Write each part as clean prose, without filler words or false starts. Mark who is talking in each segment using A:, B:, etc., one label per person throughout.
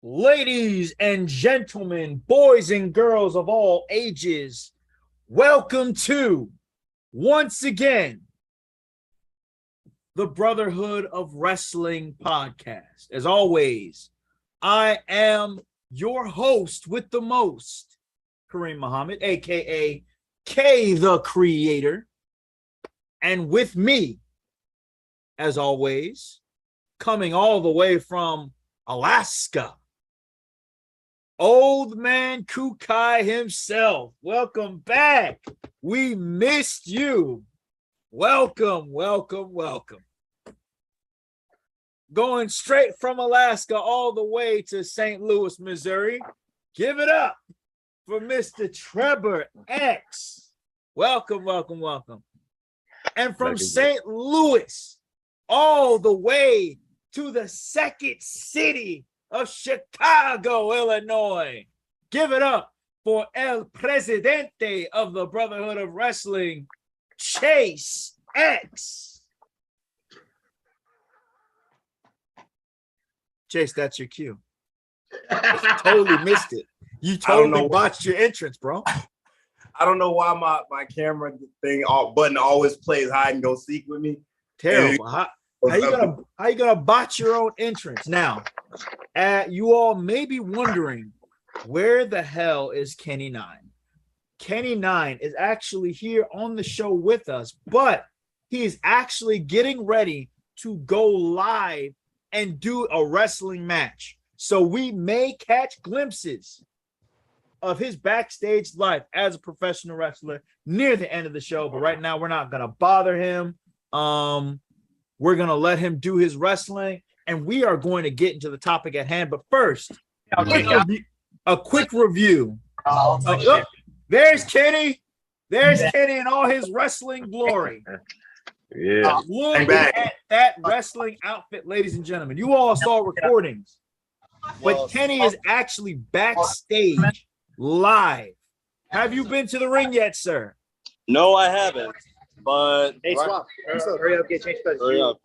A: Ladies and gentlemen, boys and girls of all ages, welcome to, once again, the Brotherhood of Wrestling podcast. As always, I am your host with the most, Kareem Muhammad, aka K the Creator. And with me, as always, coming all the way from Alaska, Old Man Kukai himself. Welcome back. We missed you. Welcome. Going straight from Alaska all the way to St. Louis, Missouri. Give it up for Mr. Trevor X. Welcome. And from St. Louis all the way to the second city of Chicago, Illinois. Give it up for El Presidente of the Brotherhood of Wrestling, Chase X. Chase, that's your cue. Totally missed it. You totally botched your entrance, bro.
B: I don't know why my camera thing button always plays hide and go seek with me.
A: Terrible. How you gonna botch your own entrance? Now, you all may be wondering, where the hell is Kenny Nine? Kenny Nine is actually here on the show with us, but he is actually getting ready to go live and do a wrestling match. So we may catch glimpses of his backstage life as a professional wrestler near the end of the show. But right now, we're not gonna bother him. We're gonna let him do his wrestling, and we are going to get into the topic at hand. But first, a quick review. There's Kenny. There's Kenny in all his wrestling glory.
C: Yeah.
A: Look at that wrestling outfit, ladies and gentlemen. You all saw recordings, but Kenny is actually backstage live. Have you been to the ring yet, sir?
C: No, I haven't. But
D: hey, Swap, hurry up, get changed.
C: Hurry up.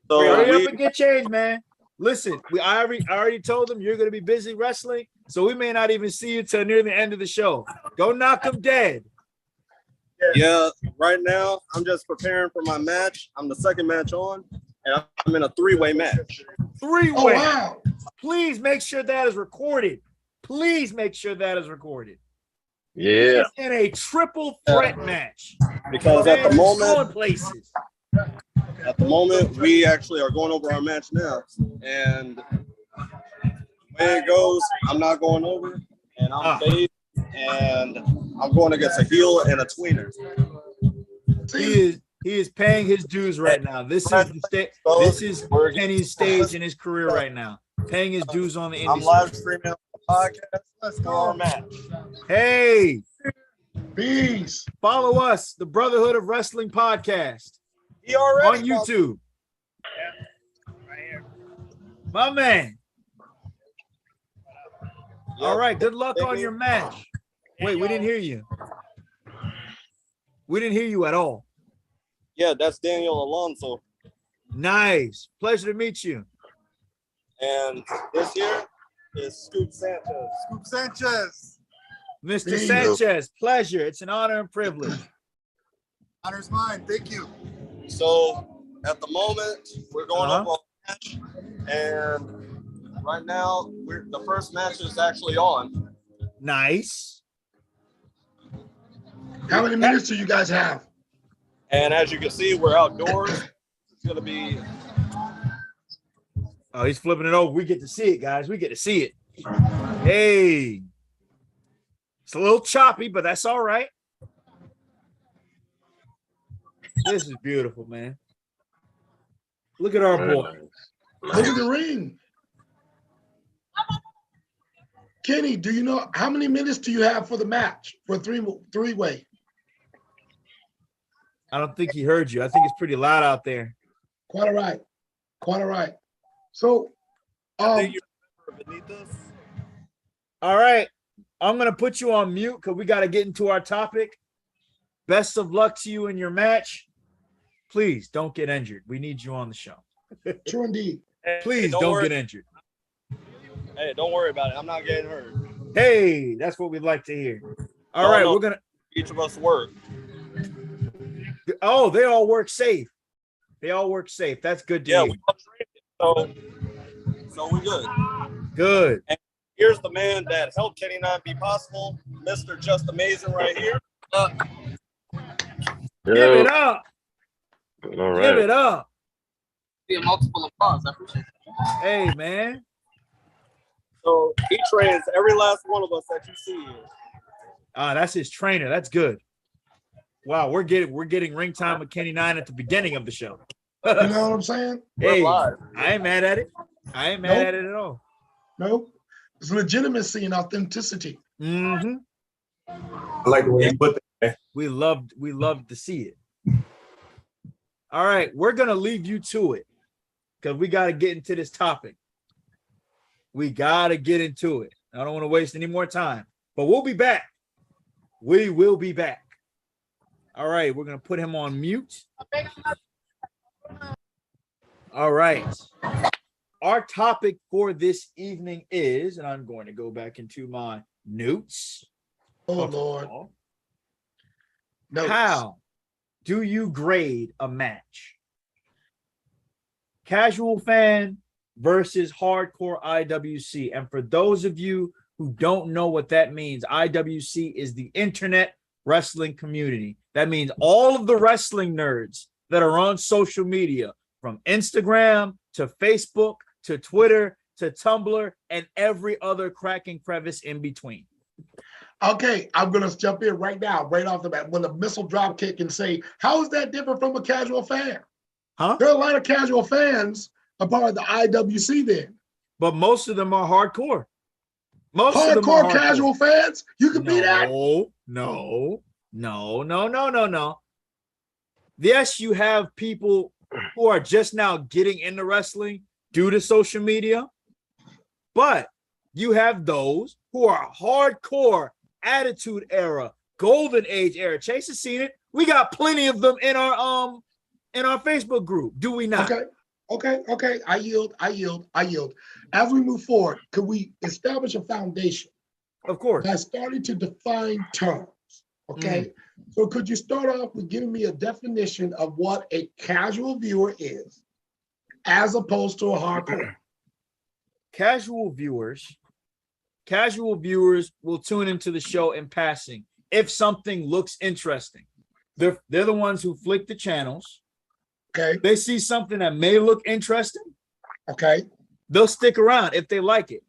A: So hurry up and get changed, man. Listen, I already told them you're going to be busy wrestling, so we may not even see you till near the end of the show. Go knock them dead.
C: Yeah, right now I'm just preparing for my match. I'm the second match on, and I'm in a three-way match.
A: Three-way. Oh, wow. Please make sure that is recorded.
C: Yeah.
A: It's in a triple threat match.
C: Because at the moment, we actually are going over our match now. And the way it goes, I'm not going over, and I'm face, and I'm going against a heel and a tweener.
A: He is paying his dues right now. This is Kenny's stage in his career right now. Paying his dues on the indie.
C: I'm live streaming on the podcast. Let's go our match.
A: Hey,
D: peace.
A: Follow us, the Brotherhood of Wrestling podcast on YouTube.
D: Right here.
A: My man. All right, good luck on your match. Wait, we didn't hear you. We didn't hear you at all.
C: Yeah, that's Daniel Alonso.
A: Nice. Pleasure to meet you.
C: And this here is Scoop Sanchez.
A: Mr. Sanchez, pleasure. It's an honor and privilege.
D: Honor's mine. Thank you.
C: So at the moment, we're going up on match, and right now the first match is actually on.
A: Nice.
D: How many minutes do you guys have?
C: And as you can see, we're outdoors. It's gonna be.
A: Oh, he's flipping it over. We get to see it, guys. We get to see it. Hey. It's a little choppy, but that's all right. This is beautiful, man. Look at our boy.
D: Look at the ring. Kenny, do you know how many minutes do you have for the match for three-way?
A: I don't think he heard you. I think it's pretty loud out there.
D: Quite all right. So,
C: I think you remember beneath us.
A: All right. I'm going to put you on mute because we got to get into our topic. Best of luck to you in your match. Please don't get injured. We need you on the show.
D: True indeed.
A: Please don't get injured.
C: Hey, don't worry about it. I'm not getting hurt.
A: Hey, that's what we'd like to hear. All right, we're gonna.
C: Each of us work.
A: Oh, they all work safe. They all work safe. That's good to hear.
C: We all trained, so we good.
A: Good.
C: And here's the man that helped Kenny 9 be possible, Mr. Just Amazing right here.
A: Give it up.
E: All right.
A: Give it up.
F: Be a multiple applause. I appreciate it.
A: Hey, man.
C: So he trains every last one of us that you see here.
A: That's his trainer. That's good. Wow, we're getting ring time with Kenny 9 at the beginning of the show.
D: You know what I'm saying?
A: Hey, I ain't mad at it. I ain't mad at it at all.
D: Nope. It's legitimacy and authenticity.
A: Mm-hmm.
B: I like the way you put that.
A: We loved to see it. All right, we're gonna leave you to it because we got to get into this topic. We got to get into it. I don't want to waste any more time, but we'll be back. We will be back. All right, we're gonna put him on mute. All right. Our topic for this evening is, and I'm going to go back into my notes.
D: Oh, Lord. Notes.
A: How do you grade a match? Casual fan versus hardcore IWC. And for those of you who don't know what that means, IWC is the internet wrestling community. That means all of the wrestling nerds that are on social media, from Instagram to Facebook to Twitter to Tumblr and every other crack and crevice in between.
D: Okay, I'm going to jump in right now, right off the bat, when the missile drop kick and say, how is that different from a casual fan?
A: Huh?
D: There are a lot of casual fans a part of the IWC then.
A: But most of them are hardcore.
D: Hardcore casual fans? You can be that?
A: No. Yes, you have people who are just now getting into wrestling due to social media, but you have those who are hardcore attitude era, golden age era. Chase has seen it. We got plenty of them in our Facebook group. Do we not?
D: Okay. I yield. As we move forward, could we establish a foundation?
A: Of course.
D: By starting to define terms. Okay. So could you start off with giving me a definition of what a casual viewer is as opposed to a hardcore?
A: Casual viewers will tune into the show in passing if something looks interesting. They're the ones who flick the channels.
D: Okay.
A: They see something that may look interesting.
D: Okay.
A: They'll stick around if they like it.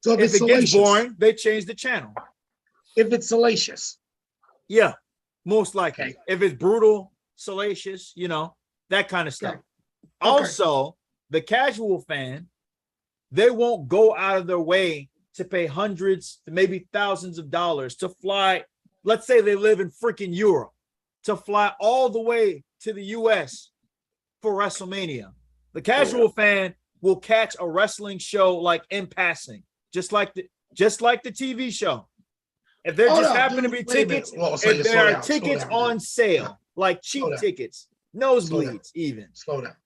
D: So
A: if it gets boring, they change the channel.
D: If it's salacious.
A: Yeah, most likely.
D: Okay.
A: If it's brutal, salacious, that kind of stuff.
D: Okay.
A: Also, the casual fan, they won't go out of their way to pay hundreds to maybe thousands of dollars to fly. Let's say they live in freaking Europe, to fly all the way to the US for WrestleMania. The casual fan will catch a wrestling show like in passing, just like the TV show. If there happen to be tickets, if there are tickets on sale, like cheap tickets, nosebleeds even.
D: Slow down.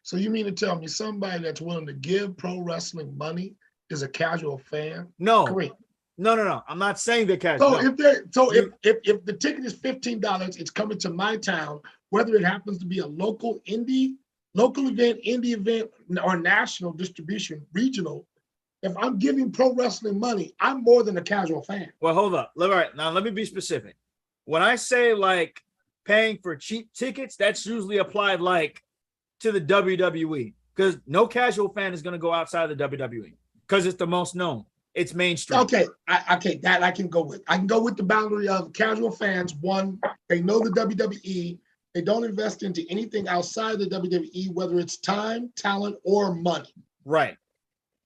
D: So you mean to tell me somebody that's willing to give pro wrestling money is a casual fan?
A: No.
D: Correct.
A: No. I'm not saying they're casual.
D: If the ticket is $15, it's coming to my town, whether it happens to be a local event, indie event, or national distribution, regional. If I'm giving pro wrestling money, I'm more than a casual fan.
A: Well, hold up. All right, now let me be specific. When I say like paying for cheap tickets, that's usually applied like to the WWE, because no casual fan is going to go outside the WWE because it's the most known. It's mainstream.
D: Okay, that I can go with. I can go with the boundary of casual fans. One, they know the WWE. They don't invest into anything outside the WWE, whether it's time, talent, or money.
A: Right.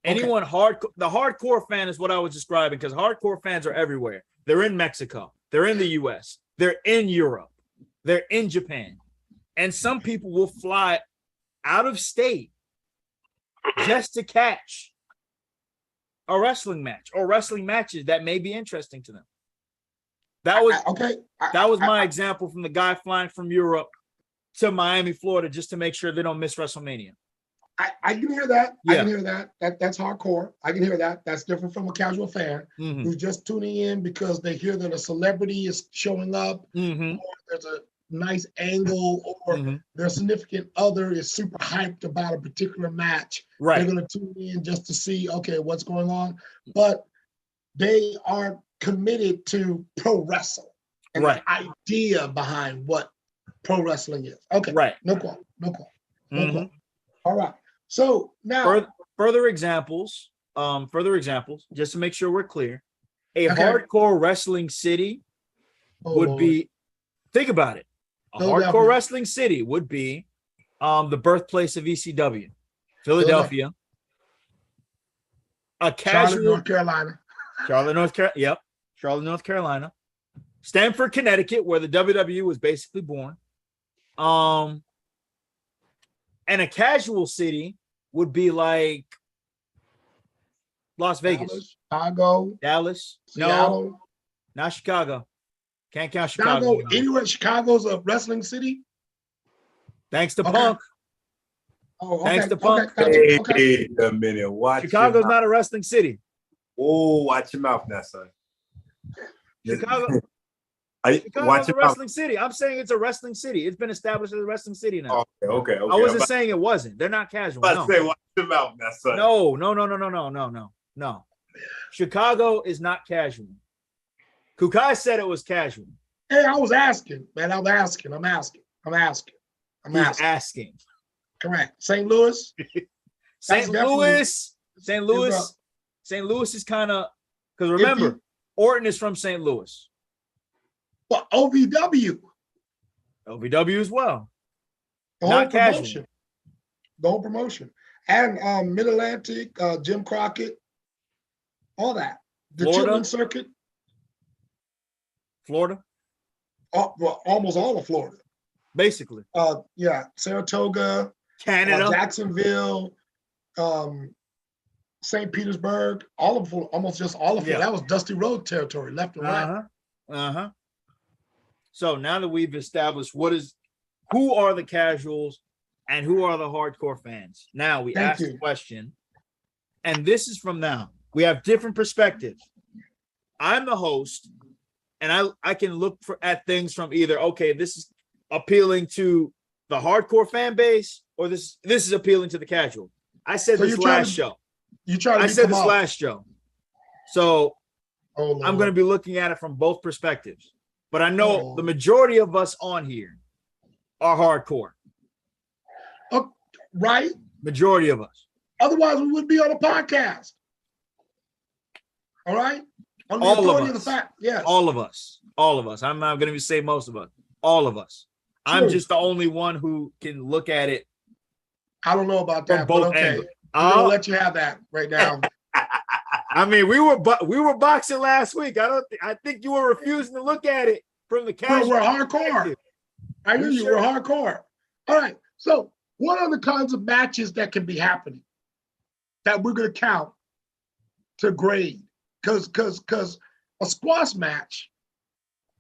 A: Anyone the hardcore fan is what I was describing, because hardcore fans are everywhere. They're in Mexico. They're in the US. They're in Europe. They're in Japan. And some people will fly out of state just to catch a wrestling match or wrestling matches that may be interesting to them. That was my example from the guy flying from Europe to Miami, Florida, just to make sure they don't miss WrestleMania.
D: I can hear that. I
A: Yeah.
D: can hear that. That's hardcore. I can hear that. That's different from a casual fan
A: Mhm.
D: who's just tuning in because they hear that a celebrity is showing up,
A: Mhm.
D: or there's a nice angle, or
A: Mhm.
D: their significant other is super hyped about a particular match.
A: Right.
D: They're going to tune in just to see, okay, what's going on. But they are committed to pro wrestling and
A: Right.
D: the idea behind what pro wrestling is. Okay.
A: Right.
D: No call. No call. No
A: Mhm.
D: call. All right. So now,
A: Further examples, just to make sure we're clear. A
D: Okay.
A: hardcore wrestling city
D: oh
A: would
D: Lord,
A: be, think about it. A
D: Philadelphia.
A: hardcore wrestling city would be the birthplace of ECW, Philadelphia. A
D: Charlotte,
A: casual
D: North Carolina.
A: Charlotte, North Carolina. Yep. Charlotte, North Carolina. Stamford, Connecticut, where the WWE was basically born. And a casual city would be like Las Vegas,
D: Chicago,
A: Dallas. No,
D: Seattle.
A: not Chicago. Can't count Chicago.
D: Chicago, anywhere. Chicago's a wrestling city.
A: Thanks to
D: Okay.
A: Punk.
D: Oh, okay.
A: Thanks to Punk.
D: Okay. Okay.
B: Wait a minute. Watch
A: Chicago's
B: your
A: not a wrestling city.
B: Oh, watch your mouth now, son.
A: Chicago's
B: Watch
A: a
B: your mouth.
A: wrestling city. I'm saying it's a wrestling city. It's been established as a wrestling city now.
B: Okay.
A: I wasn't saying it wasn't. They're not casual.
B: I'm about to say, watch your mouth now, son.
A: No. Chicago is not casual. Kukai said it was casual.
D: Hey, I was asking, man. I'm asking.
A: He's asking.
D: Correct. St. Louis.
A: St. Louis is kind of, because remember, Orton is from St. Louis.
D: But OVW.
A: OVW as well.
D: The
A: Not
D: whole
A: casual.
D: promotion. The whole promotion. And Mid-Atlantic, Jim Crockett, all that. The
A: Florida?
D: Chitlin Circuit.
A: Florida?
D: Well, almost all of Florida.
A: Basically.
D: Yeah, Saratoga,
A: Canada.
D: Jacksonville, St. Petersburg, almost just all of Florida.
A: Yeah.
D: That was Dusty Road territory, left and right.
A: So now that we've established who are the casuals and who are the hardcore fans, now we ask the question, and this is from now. We have different perspectives. I'm the host, and I can look at things from either, okay, this is appealing to the hardcore fan base, or this is appealing to the casual. I said this last show. I said this last show. So I'm going to be looking at it from both perspectives. But I know the majority of us on here are hardcore.
D: Right?
A: Majority of us.
D: Otherwise, we would be on a podcast. All right?
A: All of us.
D: Yes.
A: All of us. I'm not going to say most of us. All of us. True. I'm just the only one who can look at it.
D: I don't know about that, but okay.
A: Angles.
D: I'm going to let you have that right now.
A: I mean, we were boxing last week. I think you were refusing to look at it from the casual.
D: We're hardcore. I hear you. Sure? We're hardcore. All right. So, what are the kinds of matches that can be happening that we're going to count to grade? Because a squash match,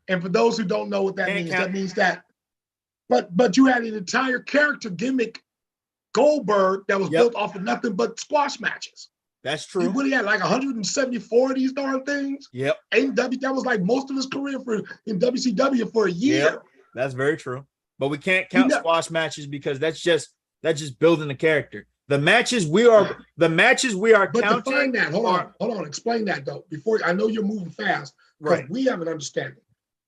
D: and for those who don't know what that means, that means that. But you had an entire character gimmick, Goldberg, that was built off of nothing but squash matches.
A: That's true.
D: He had like 174 of these darn things.
A: Yep.
D: AEW, that was like most of his career in WCW for a year. Yep.
A: That's very true. But we can't count squash matches because that's just building the character. The matches we are
D: but
A: counting.
D: Define that. Hold on. Explain that though. Before I know you're moving fast, right? We have an understanding.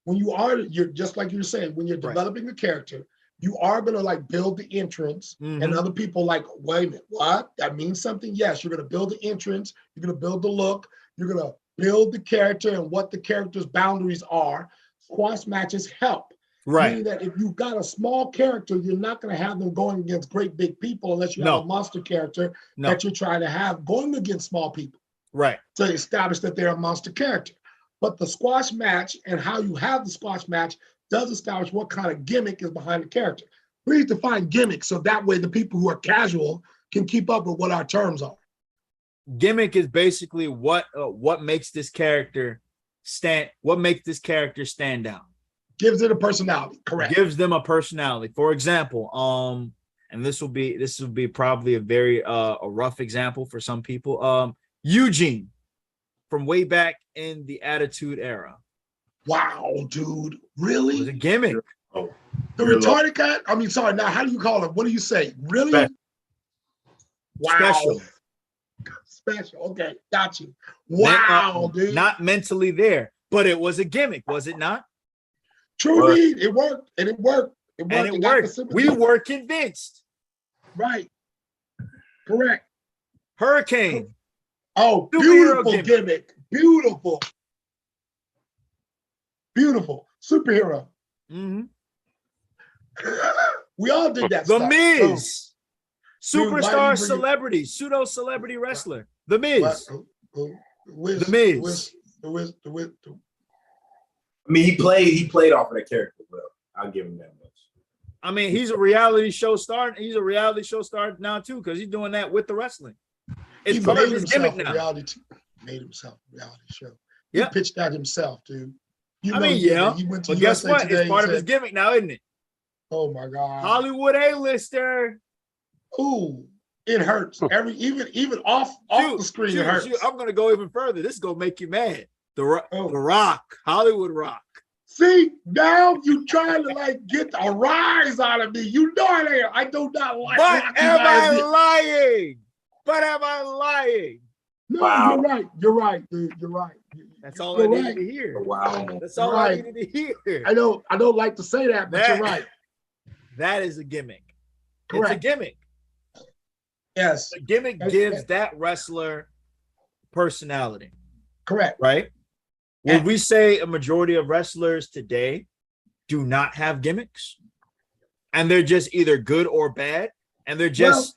D: When you're just like you were saying, when you're developing a character, you are going to like build the entrance, and other people like, wait a minute, what? That means something? Yes, you're going to build the entrance, you're going to build the look, you're going to build the character and what the character's boundaries are. Squash matches help. Right. Meaning that if you've got a small character, you're not going to have them going against great big people unless you have a monster character that you're trying to have going against small people. Right. To establish that they're a monster character. But the squash match and how you have the squash match does establish what kind of gimmick is behind the character. Please define gimmick so that way the people who are casual can keep up with what our terms are.
A: Gimmick is basically what makes this character stand. What makes this character stand out?
D: Gives it a personality. Correct.
A: Gives them a personality. For example, and this will be probably a very a rough example for some people. Eugene from way back in the Attitude Era.
D: Wow, dude.
A: It
D: Really?
A: was a gimmick.
B: Oh,
D: The retarded guy? I mean, sorry, now how do you call him? What do you say? Really?
B: Special.
D: Wow. Special. Okay, got you. Wow, dude.
A: Not mentally there, but it was a gimmick, was it not?
D: True indeed. It worked. And it worked. It worked.
A: And it worked. We were convinced.
D: Right. Correct.
A: Hurricane.
D: Oh,
A: Superhero
D: beautiful gimmick. Beautiful. Beautiful. Superhero.
A: Mm-hmm.
D: We all did that
A: The
D: stuff.
A: Miz.
D: Dude, why
A: Superstar
D: do you bring
A: celebrity, pseudo celebrity wrestler. The Miz.
D: The
A: Miz.
B: I mean, he played off of that character well. I'll give him that much.
A: I mean, he's a reality show star. He's a reality show star now too, because he's doing that with the wrestling. It's part of his gimmick now.
D: Made himself a reality show.
A: Yeah,
D: he pitched that himself, dude.
A: I mean, yeah. But guess what? It's part of his gimmick now, isn't it?
D: Oh my God.
A: Hollywood A-lister.
D: Ooh, it hurts. Even off the screen, it hurts.
A: I'm gonna go even further. This is gonna make you mad. The Rock, Hollywood Rock.
D: See, now you trying to like get a rise out of me. You know I do not like.
A: But am I lying? But am I lying?
D: No,
B: wow.
D: You're right, dude. You're right.
A: That's all I needed to hear.
B: Wow.
A: That's all I needed to hear.
D: I don't like to say that, but you're right.
A: That is a gimmick.
D: Correct.
A: It's a gimmick.
D: Yes.
A: The gimmick gives that wrestler personality.
D: Correct.
A: Right? Would we say a majority of wrestlers today do not have gimmicks? And they're just either good or bad? And they're just...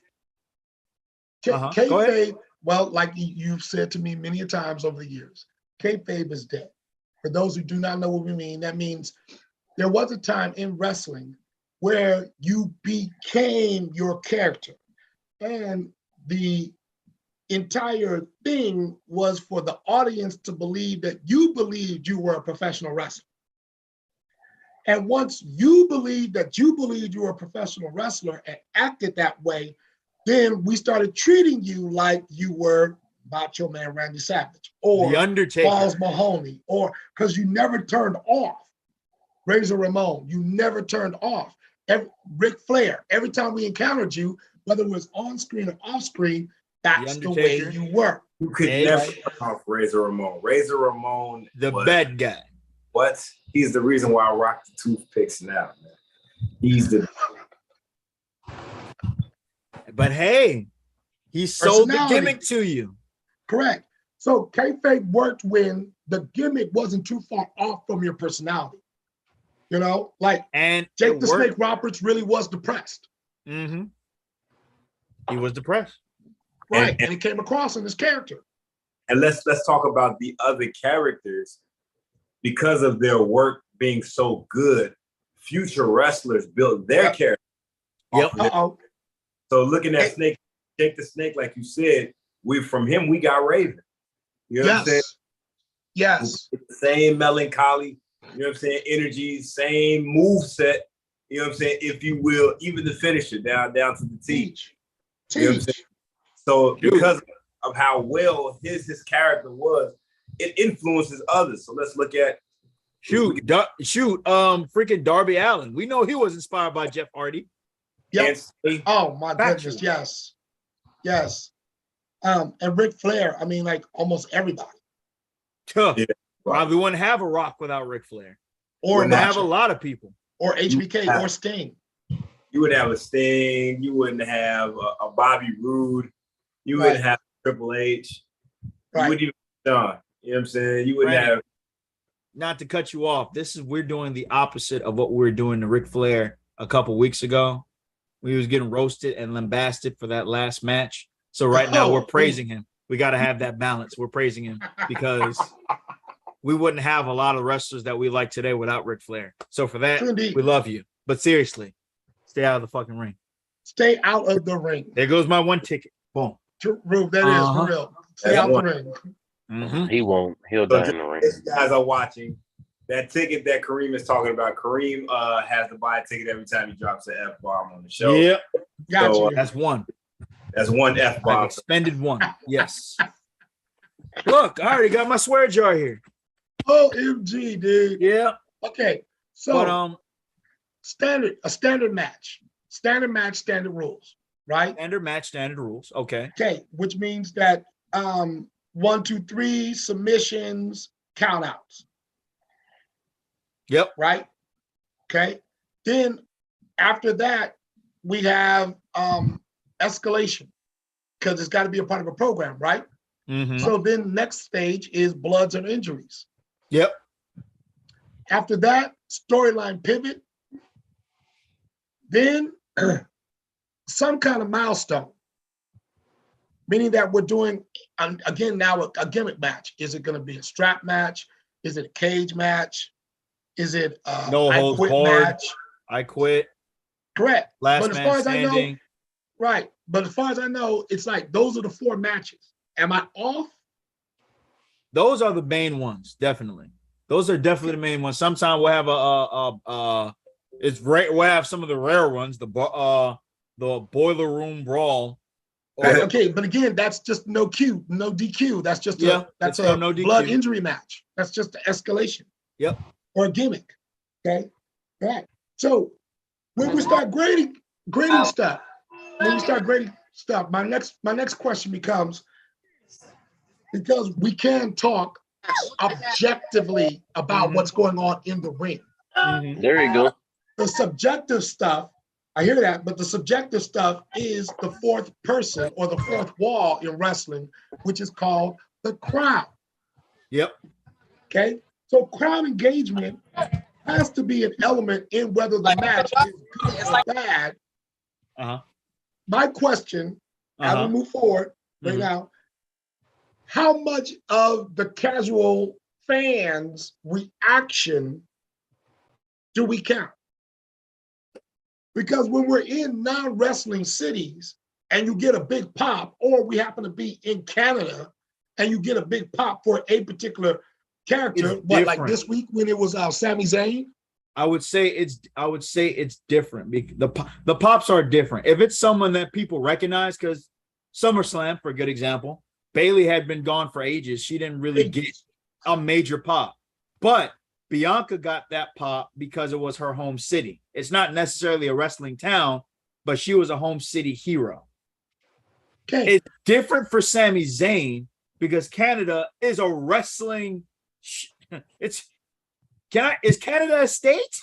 D: Kayfabe, well, like you've said to me many times over the years, kayfabe is dead. For those who do not know what we mean, that means there was a time in wrestling where you became your character. And the entire thing was for the audience to believe that you believed you were a professional wrestler. And once you believed you were a professional wrestler and acted that way, then we started treating you like you were Macho Man Randy Savage or
A: The Undertaker,
D: Balls Mahoney, or because you never turned off Razor Ramon. You never turned off Ric Flair. Every time we encountered you, whether it was on screen or off screen, that's the way you were.
B: You could never turn off Razor Ramon. Razor Ramon,
A: the bad guy.
B: What? He's the reason why I rock the toothpicks now, man. He's the.
A: But hey, he sold the gimmick to you.
D: Correct. So kayfabe worked when the gimmick wasn't too far off from your personality. You know, like Jake the Snake Roberts really was depressed.
A: Mm-hmm. He was depressed.
D: Right, and he came across in his character.
B: And let's talk about the other characters. Because of their work being so good, future wrestlers built their character.
A: Yep.
B: So looking at Snake, Jake the Snake, like you said, from him we got Raven. You know what I'm saying?
D: Yes.
B: Same melancholy, you know what I'm saying? Energy, same move set, you know what I'm saying? If you will, even the finisher down to the teach. You know what I'm saying? So because of how well his character was, it influences others. So let's look at
A: freaking Darby Allin. We know he was inspired by Jeff Hardy.
D: Yes. Oh my goodness, yes. And Ric Flair, I mean, like almost everybody.
A: Probably wouldn't have a Rock without Ric Flair.
D: Or
A: wouldn't have a lot of people.
D: Or HBK or Sting.
B: You would have a Sting. You wouldn't have a Bobby Roode. You wouldn't have Triple H. You wouldn't even John. You know what I'm saying? You wouldn't have.
A: Not to cut you off, we're doing the opposite of what we were doing to Ric Flair a couple weeks ago. We was getting roasted and lambasted for that last match. So right now we're praising him. We got to have that balance. We're praising him because we wouldn't have a lot of wrestlers that we like today without Ric Flair. So for that, we love you. But seriously, stay out of the fucking ring.
D: Stay out of the ring.
A: There goes my one ticket. Boom.
D: True, that is for real. Stay out the ring.
E: Mm-hmm. He won't. He'll die in the ring.
B: If you guys are watching, that ticket that Kareem is talking about, Kareem has to buy a ticket every time he drops an F-bomb on the show.
A: Yep.
D: Got
B: So
D: you.
A: That's one.
B: that's one F
A: I've
B: bomb.
A: expended one. Yes. Look, I already got my swear jar here.
D: OMG, dude.
A: Yeah.
D: Okay, so
A: But
D: standard match, standard rules, right?
A: standard match, standard rules. Okay.
D: Okay, which means that 1, 2, 3 submissions, count outs.
A: Yep.
D: Right? Okay. Then after that, we have escalation because it's got to be a part of a program, right?
A: Mm-hmm.
D: So then next stage is bloods and injuries.
A: Yep.
D: After that, storyline pivot. Then some kind of milestone, meaning that we're doing, again, now a gimmick match. Is it going to be a strap match? Is it a cage match? Is it
A: No
D: I
A: holds
D: quit
A: barred.
D: match?
A: I quit.
D: Correct.
A: Last
D: But as
A: man
D: far as I know,
A: standing.
D: right. But as far as I know, it's like those are the 4 matches. Am I off?
A: Those are the main ones, definitely. Those are definitely the main ones. Sometimes we'll have we'll have some of the rare ones, the boiler room brawl.
D: Right, okay, but again, that's just no Q, no DQ. That's just that's a
A: no DQ.
D: blood injury match. That's just the escalation.
A: Yep.
D: Or a gimmick. Okay. Right. So when we start grading stuff, my next question becomes, because we can talk objectively about what's going on in the ring.
A: Mm-hmm.
E: There you go.
D: The subjective stuff, I hear that, but the subjective stuff is the 4th person or the 4th wall in wrestling, which is called the crowd.
A: Yep.
D: Okay. So crowd engagement has to be an element in whether the match is good or bad. My question, as we move forward right now, how much of the casual fans' reaction do we count? Because when we're in non-wrestling cities and you get a big pop, or we happen to be in Canada and you get a big pop for a particular character, like this week when it was Sami Zayn?
A: I would say it's different. The pops are different. If it's someone that people recognize, because SummerSlam, for a good example, Bayley had been gone for ages. She didn't really get a major pop. But Bianca got that pop because it was her home city. It's not necessarily a wrestling town, but she was a home city hero.
D: Okay.
A: It's different for Sami Zayn because Canada is a wrestling. Is Canada a state?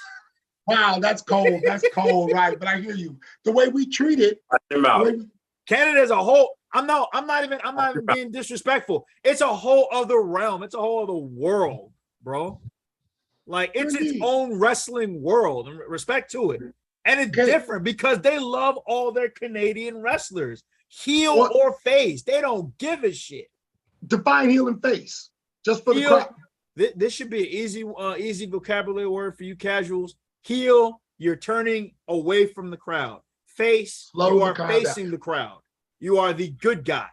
D: Wow, that's cold. That's cold, right? But I hear you. The way we treat it,
A: Canada as a whole. I'm not even being disrespectful. It's a whole other realm. It's a whole other world, bro. Like it's its own wrestling world, and respect to it. And it's different because they love all their Canadian wrestlers, heel or face. They don't give a shit.
D: Define heel and face, just for the crowd.
A: This should be an easy vocabulary word for you casuals. Heel, you're turning away from the crowd. Face, you are facing the crowd. You are the good guy.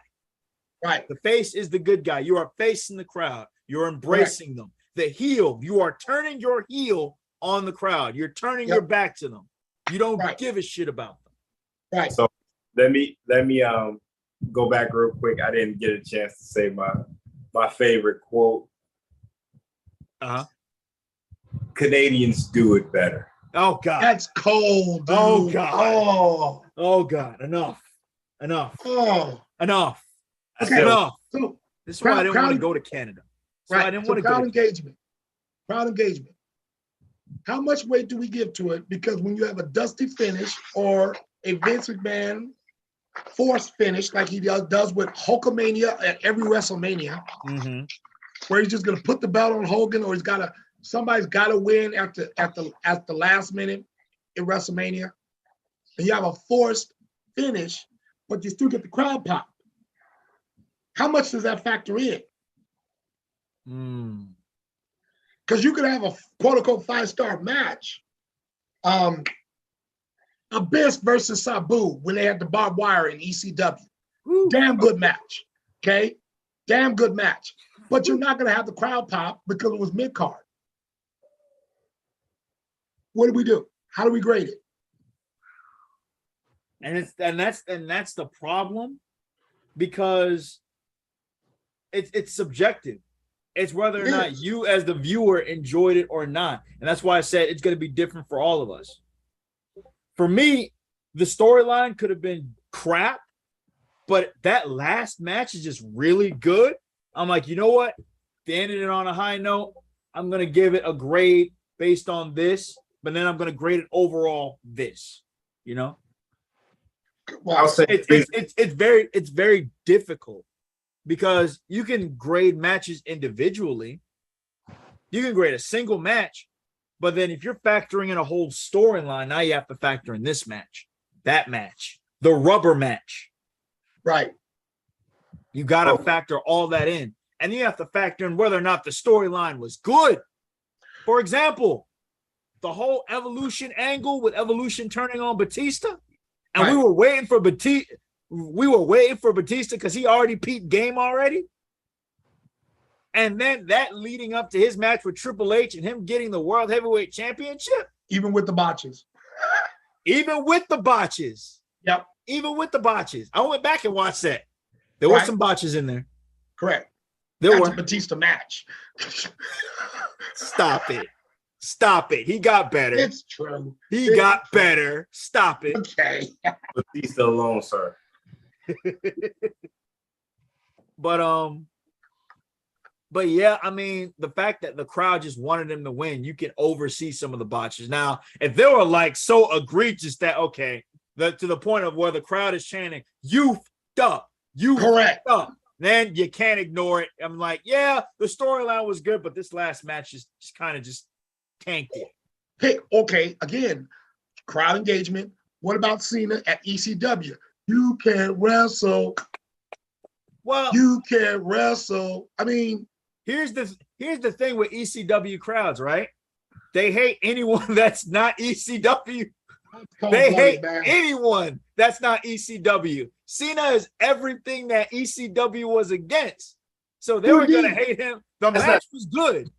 D: Right.
A: The face is the good guy. You are facing the crowd. You're embracing them. The heel, you are turning your heel on the crowd. You're turning your back to them. You don't give a shit about them.
D: Right.
B: So let me go back real quick. I didn't get a chance to say my favorite quote. Canadians do it better.
A: Oh God.
D: That's cold, dude.
A: Oh God.
D: Oh
A: God. Enough.
D: Oh.
A: Enough.
D: Okay.
A: Enough.
D: So
A: this is why I didn't want to go to Canada.
D: Right. Crowd engagement. How much weight do we give to it? Because when you have a dusty finish or a Vince McMahon forced finish, like he does with Hulkamania at every WrestleMania, where he's just gonna put the belt on Hogan, or somebody's gotta win at the last minute in WrestleMania, and you have a forced finish, but you still get the crowd pop. How much does that factor in? Because you could have a quote unquote 5-star match. Abyss versus Sabu when they had the barbed wire in ECW. Woo. Damn good match. Okay? Damn good match. But you're not going to have the crowd pop because it was mid-card. What do we do? How do we grade it?
A: And that's the problem, because it's subjective. It's whether or not you as the viewer enjoyed it or not. And that's why I said it's going to be different for all of us. For me, the storyline could have been crap, but that last match is just really good. I'm like, you know what? They ended it on a high note. I'm going to give it a grade based on this, but then I'm going to grade it overall this, you know?
B: Well, I'll say
A: it's very difficult, because you can grade matches individually. You can grade a single match, but then if you're factoring in a whole storyline, now you have to factor in this match, that match, the rubber match.
D: Right.
A: You got to factor all that in. And you have to factor in whether or not the storyline was good. For example, the whole Evolution angle with Evolution turning on Batista. And we were waiting for Batista. We were waiting for Batista because he already peaked game already. And then that leading up to his match with Triple H and him getting the World Heavyweight Championship.
D: Even with the botches.
A: Even with the botches.
D: Yep.
A: Even with the botches. I went back and watched that. There were some botches in there.
D: Correct.
A: There
D: were a Batista match.
A: Stop it. Stop it. He got better.
D: It's true.
A: He got better. Stop it.
D: Okay.
B: Batista alone, sir.
A: But yeah, I mean, the fact that the crowd just wanted him to win, you can oversee some of the botches. Now, if they were like so egregious that to the point of where the crowd is chanting, "You f***ed up, you
D: correct
A: up," then you can't ignore it. I'm like, yeah, the storyline was good, but this last match just kind of just tanked it.
D: Hey, okay, again, crowd engagement. What about Cena at ECW? You can wrestle.
A: Well,
D: you can wrestle. I mean,
A: here's the thing with ECW crowds, right? They hate anyone that's not ECW. They hate anyone that's not ECW. Cena is everything that ECW was against. So they were going to hate him. The match was good.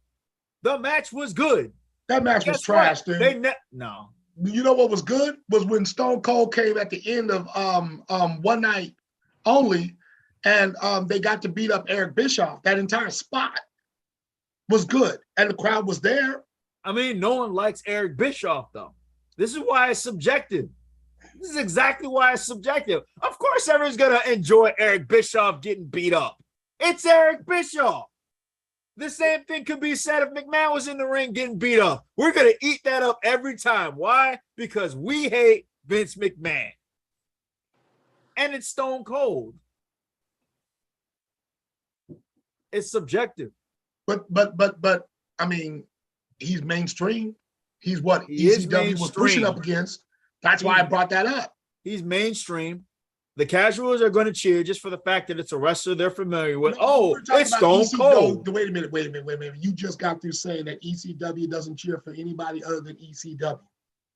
A: The match was good.
D: That match was trash, dude.
A: No.
D: You know what was good? Was when Stone Cold came at the end of One Night Only, and they got to beat up Eric Bischoff. That entire spot was good, and the crowd was there.
A: I mean, no one likes Eric Bischoff, though. This is why it's subjective. This is exactly why it's subjective. Of course, everyone's going to enjoy Eric Bischoff getting beat up. It's Eric Bischoff. The same thing could be said if McMahon was in the ring getting beat up. We're going to eat that up every time. Why? Because we hate Vince McMahon. And it's Stone Cold. It's subjective.
D: But I mean, he's mainstream. He's what ECW was pushing up against. That's why I brought that up.
A: He's mainstream. The casuals are going to cheer just for the fact that it's a wrestler they're familiar with. It's Stone Cold.
D: Wait a minute. You just got through saying that ECW doesn't cheer for anybody other than ECW.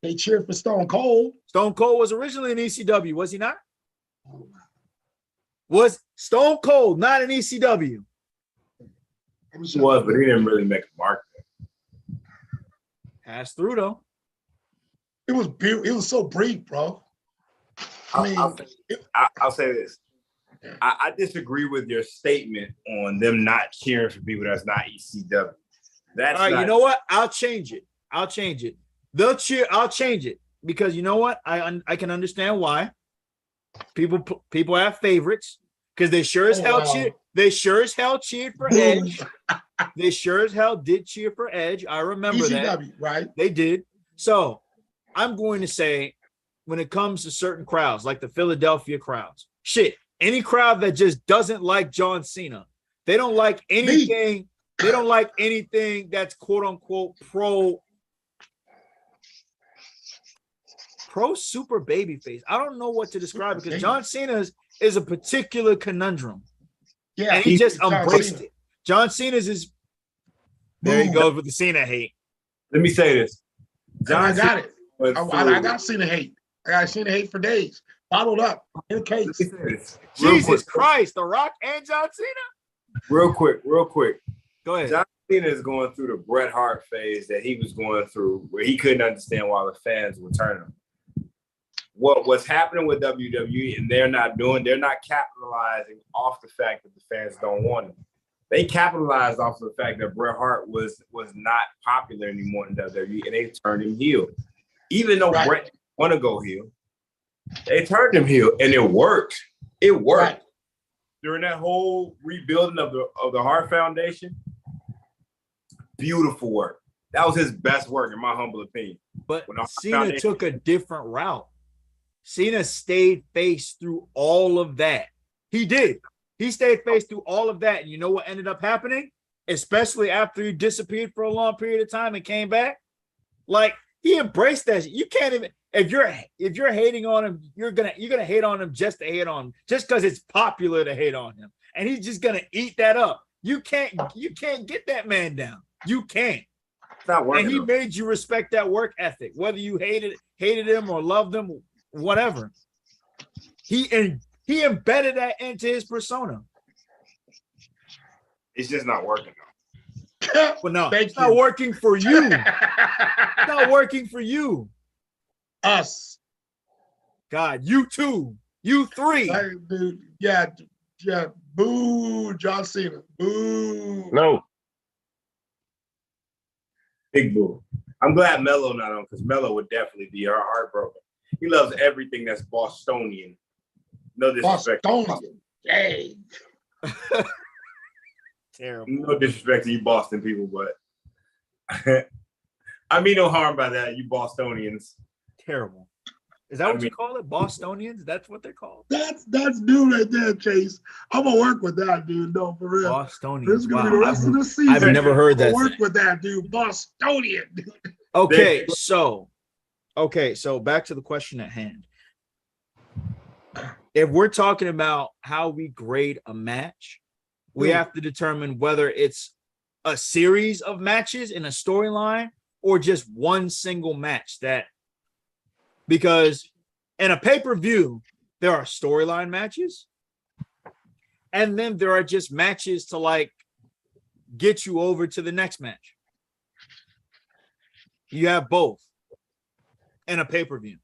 D: They cheer for Stone Cold.
A: Stone Cold was originally an ECW, was he not? Was Stone Cold not an ECW?
B: He was, but he didn't really make a mark.
A: Passed through though.
D: It was so brief, bro. I mean,
B: I'll say this. I disagree with your statement on them not cheering for people that's not ECW. That's
A: all right. You know what? I'll change it. They'll cheer. I'll change it because you know what? I can understand why people have favorites because they sure as hell cheer. They sure as hell cheered for Edge. They sure as hell did cheer for Edge. I remember
D: ECW,
A: that.
D: Right?
A: They did. So I'm going to say, when it comes to certain crowds, like the Philadelphia crowds, any crowd that just doesn't like John Cena, they don't like anything. They don't like anything that's quote unquote pro super babyface. I don't know what to describe it because John Cena is a particular conundrum.
D: Yeah,
A: and he just embraced it. John Cena's is there. He goes with the Cena hate.
B: Let me say this.
D: I got it. I got Cena hate. I got Cena hate for days. Bottled up in a case.
A: Jesus Christ, The Rock and John Cena?
B: Real quick.
A: Go ahead.
B: John Cena is going through the Bret Hart phase that he was going through where he couldn't understand why the fans were turning him. what's happening with WWE, and they're not capitalizing off the fact that the fans don't want him. They capitalized off of the fact that Bret Hart was not popular anymore in WWE, and they turned him heel. Even though Bret didn't want to go heel, they turned him heel, and it worked. It worked. Right. During that whole rebuilding of the Hart Foundation, beautiful work. That was his best work, in my humble opinion.
A: But Cena took a different route. Cena stayed face through all of that. He did. He stayed face through all of that. And you know what ended up happening? Especially after he disappeared for a long period of time and came back. Like, he embraced that. You can't even, if you're hating on him, you're gonna hate on him just to hate on him, just because it's popular to hate on him. And he's just gonna eat that up. You can't get that man down. You can't.
B: It's not working.
A: And he made you respect that work ethic, whether you hated him or loved him, whatever. He embedded that into his persona.
B: It's just not working.
A: But no, it's not working for you. It's not working for you.
D: Us.
A: God, you too. You three.
D: Hey, dude. Yeah. Boo, John Cena. Boo.
E: No.
B: Big boo. I'm glad Melo not on, because Melo would definitely be heartbroken. He loves everything that's Bostonian. No disrespect.
D: Bostonian. Yay.
A: Terrible.
B: No disrespect to you Boston people, but I mean no harm by that, you Bostonians.
A: Terrible. Is that what you call it? Bostonians? That's what they're called?
D: That's dude right there, Chase. I'm gonna work with that, dude. No, for real.
A: Bostonians.
D: This is gonna be the rest of the season.
A: I've never heard that.
D: Work with that, dude. Bostonian.
A: Okay, so back to the question at hand. If we're talking about how we grade a match, we have to determine whether it's a series of matches in a storyline or just one single match. Because in a pay-per-view, there are storyline matches, and then there are just matches to like get you over to the next match. You have both in a pay-per-view.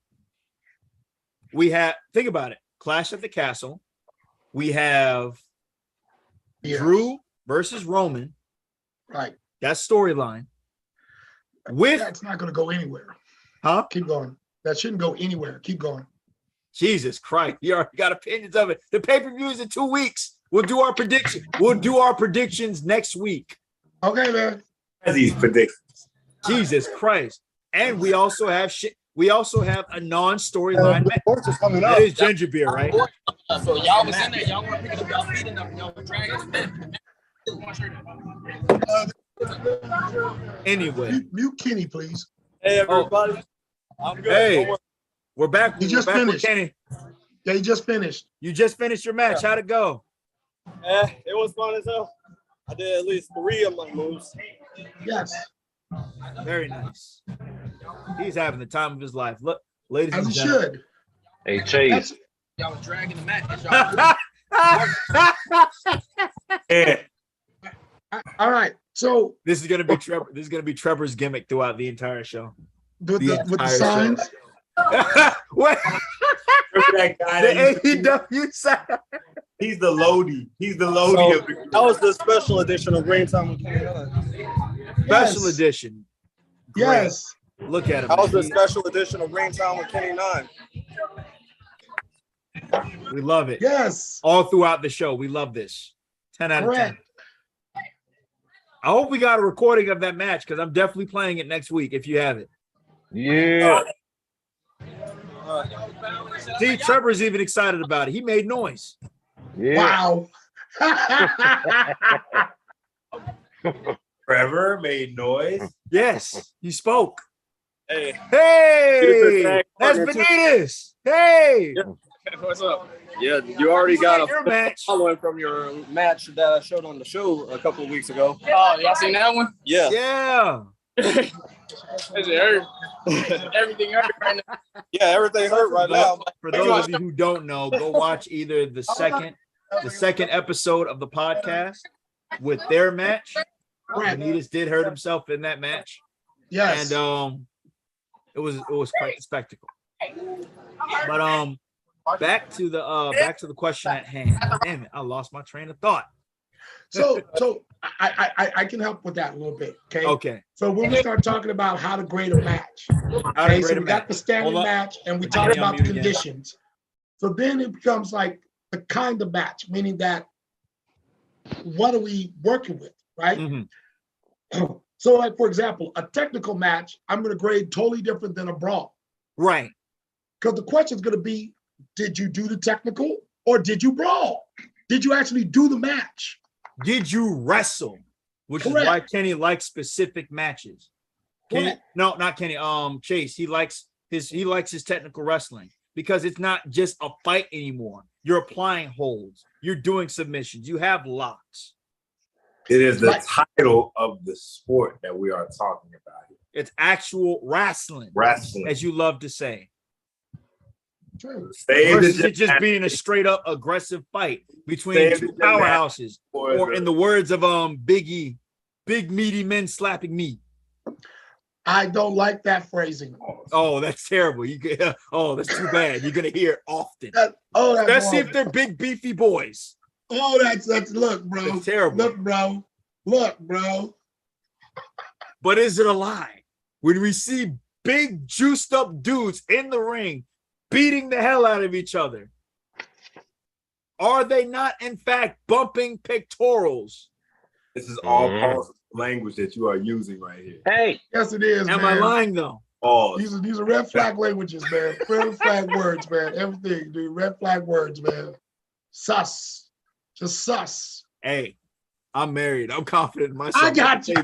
A: We have, think about it, Clash at the Castle. We have Drew versus Roman.
D: Right.
A: That's storyline.
D: That's not going to go anywhere.
A: Huh?
D: Keep going. That shouldn't go anywhere. Keep going.
A: Jesus Christ. You already got opinions of it. The pay-per-view is in 2 weeks. We'll do our prediction. We'll do our predictions next week.
D: Okay, man.
B: These predictions.
A: Jesus Christ. And we also have a non-storyline match. That is ginger beer, right?
F: So y'all was in there. Y'all weren't picking up y'all feet enough. Y'all were dragging.
A: Anyway.
D: Mute Kenny, please.
C: Hey, everybody. I'm good.
A: Hey, we're back.
D: He just finished. Kenny. Yeah, he just finished.
A: You just finished your match. How'd it go?
C: It was fun as hell. I did at least 3 of my moves.
D: Yes.
A: Very nice. He's having the time of his life. Look, ladies
D: and
A: gentlemen.
E: Hey, Chase.
F: Y'all was dragging the match.
D: All right. So
A: this is gonna be Trevor. This is gonna be Trevor's gimmick throughout the entire show.
D: With the signs.
A: What?
B: That guy
A: the AEW sign.
B: He's the Lodi. He's the Lodi of the
C: That was the special edition of Green Time with Kenny
A: Special edition. Great.
D: Yes.
A: Look at him.
C: That was the special edition of Green Time with Kenny 9.
A: We love it.
D: Yes.
A: All throughout the show. We love this. 10 out of 10. I hope we got a recording of that match because I'm definitely playing it next week if you have it.
E: Yeah.
A: See, Trevor's even excited about it. He made noise.
E: Yeah.
D: Wow.
B: Trevor made noise.
A: Yes, he spoke.
C: Hey.
A: Hey, that's Benitez. Hey.
C: Yeah. What's up? Yeah, you already got
A: your
C: a
A: match
C: following from your match that I showed on the show a couple of weeks ago.
F: Oh, y'all seen that one?
C: Yeah.
A: Yeah.
F: It hurt. Everything hurt right now.
C: Yeah, everything hurt right now.
A: For those of you who don't know, go watch either the second episode of the podcast with their match. Benitez did hurt himself in that match.
D: Yes.
A: And it was quite a spectacle. But back to the question at hand. Damn it, I lost my train of thought.
D: So I can help with that a little bit. Okay.
A: Okay.
D: So when we start talking about how to grade a match, okay, so we got the standard match and we talked about the conditions. So then it becomes like the kind of match, meaning that what are we working with, right?
A: Mm-hmm.
D: So, like for example, a technical match, I'm going to grade totally different than a brawl.
A: Right.
D: Because the question is going to be, did you do the technical or did you brawl? Did you actually do the match?
A: Did you wrestle? Which Correct. Is why Kenny likes specific matches. Kenny, no, not Kenny. Chase. He likes his technical wrestling because it's not just a fight anymore. You're applying holds. You're doing submissions. You have locks.
B: It is the title of the sport that we are talking about here.
A: It's actual wrestling.
B: Wrestling,
A: as you love to say.
D: True.
A: Versus it just being a straight up aggressive fight between two powerhouses, or in the words of Biggie, big meaty men slapping meat.
D: I don't like that phrasing.
A: Oh, that's terrible. That's too bad. You're gonna hear it often.
D: Especially
A: if they're big beefy boys.
D: Oh, that's look, bro.
A: That's terrible.
D: Look, bro.
A: But is it a lie when we see big juiced up dudes in the ring beating the hell out of each other? Are they not, in fact, bumping pectorals?
B: This is all false language that you are using right here.
E: Hey,
D: yes, it is.
A: Am I lying though?
B: Oh,
D: these are red flag languages, man. Red flag words, man. Everything, dude. Red flag words, man. Sus, just sus.
A: Hey, I'm married. I'm confident in myself.
D: I got you.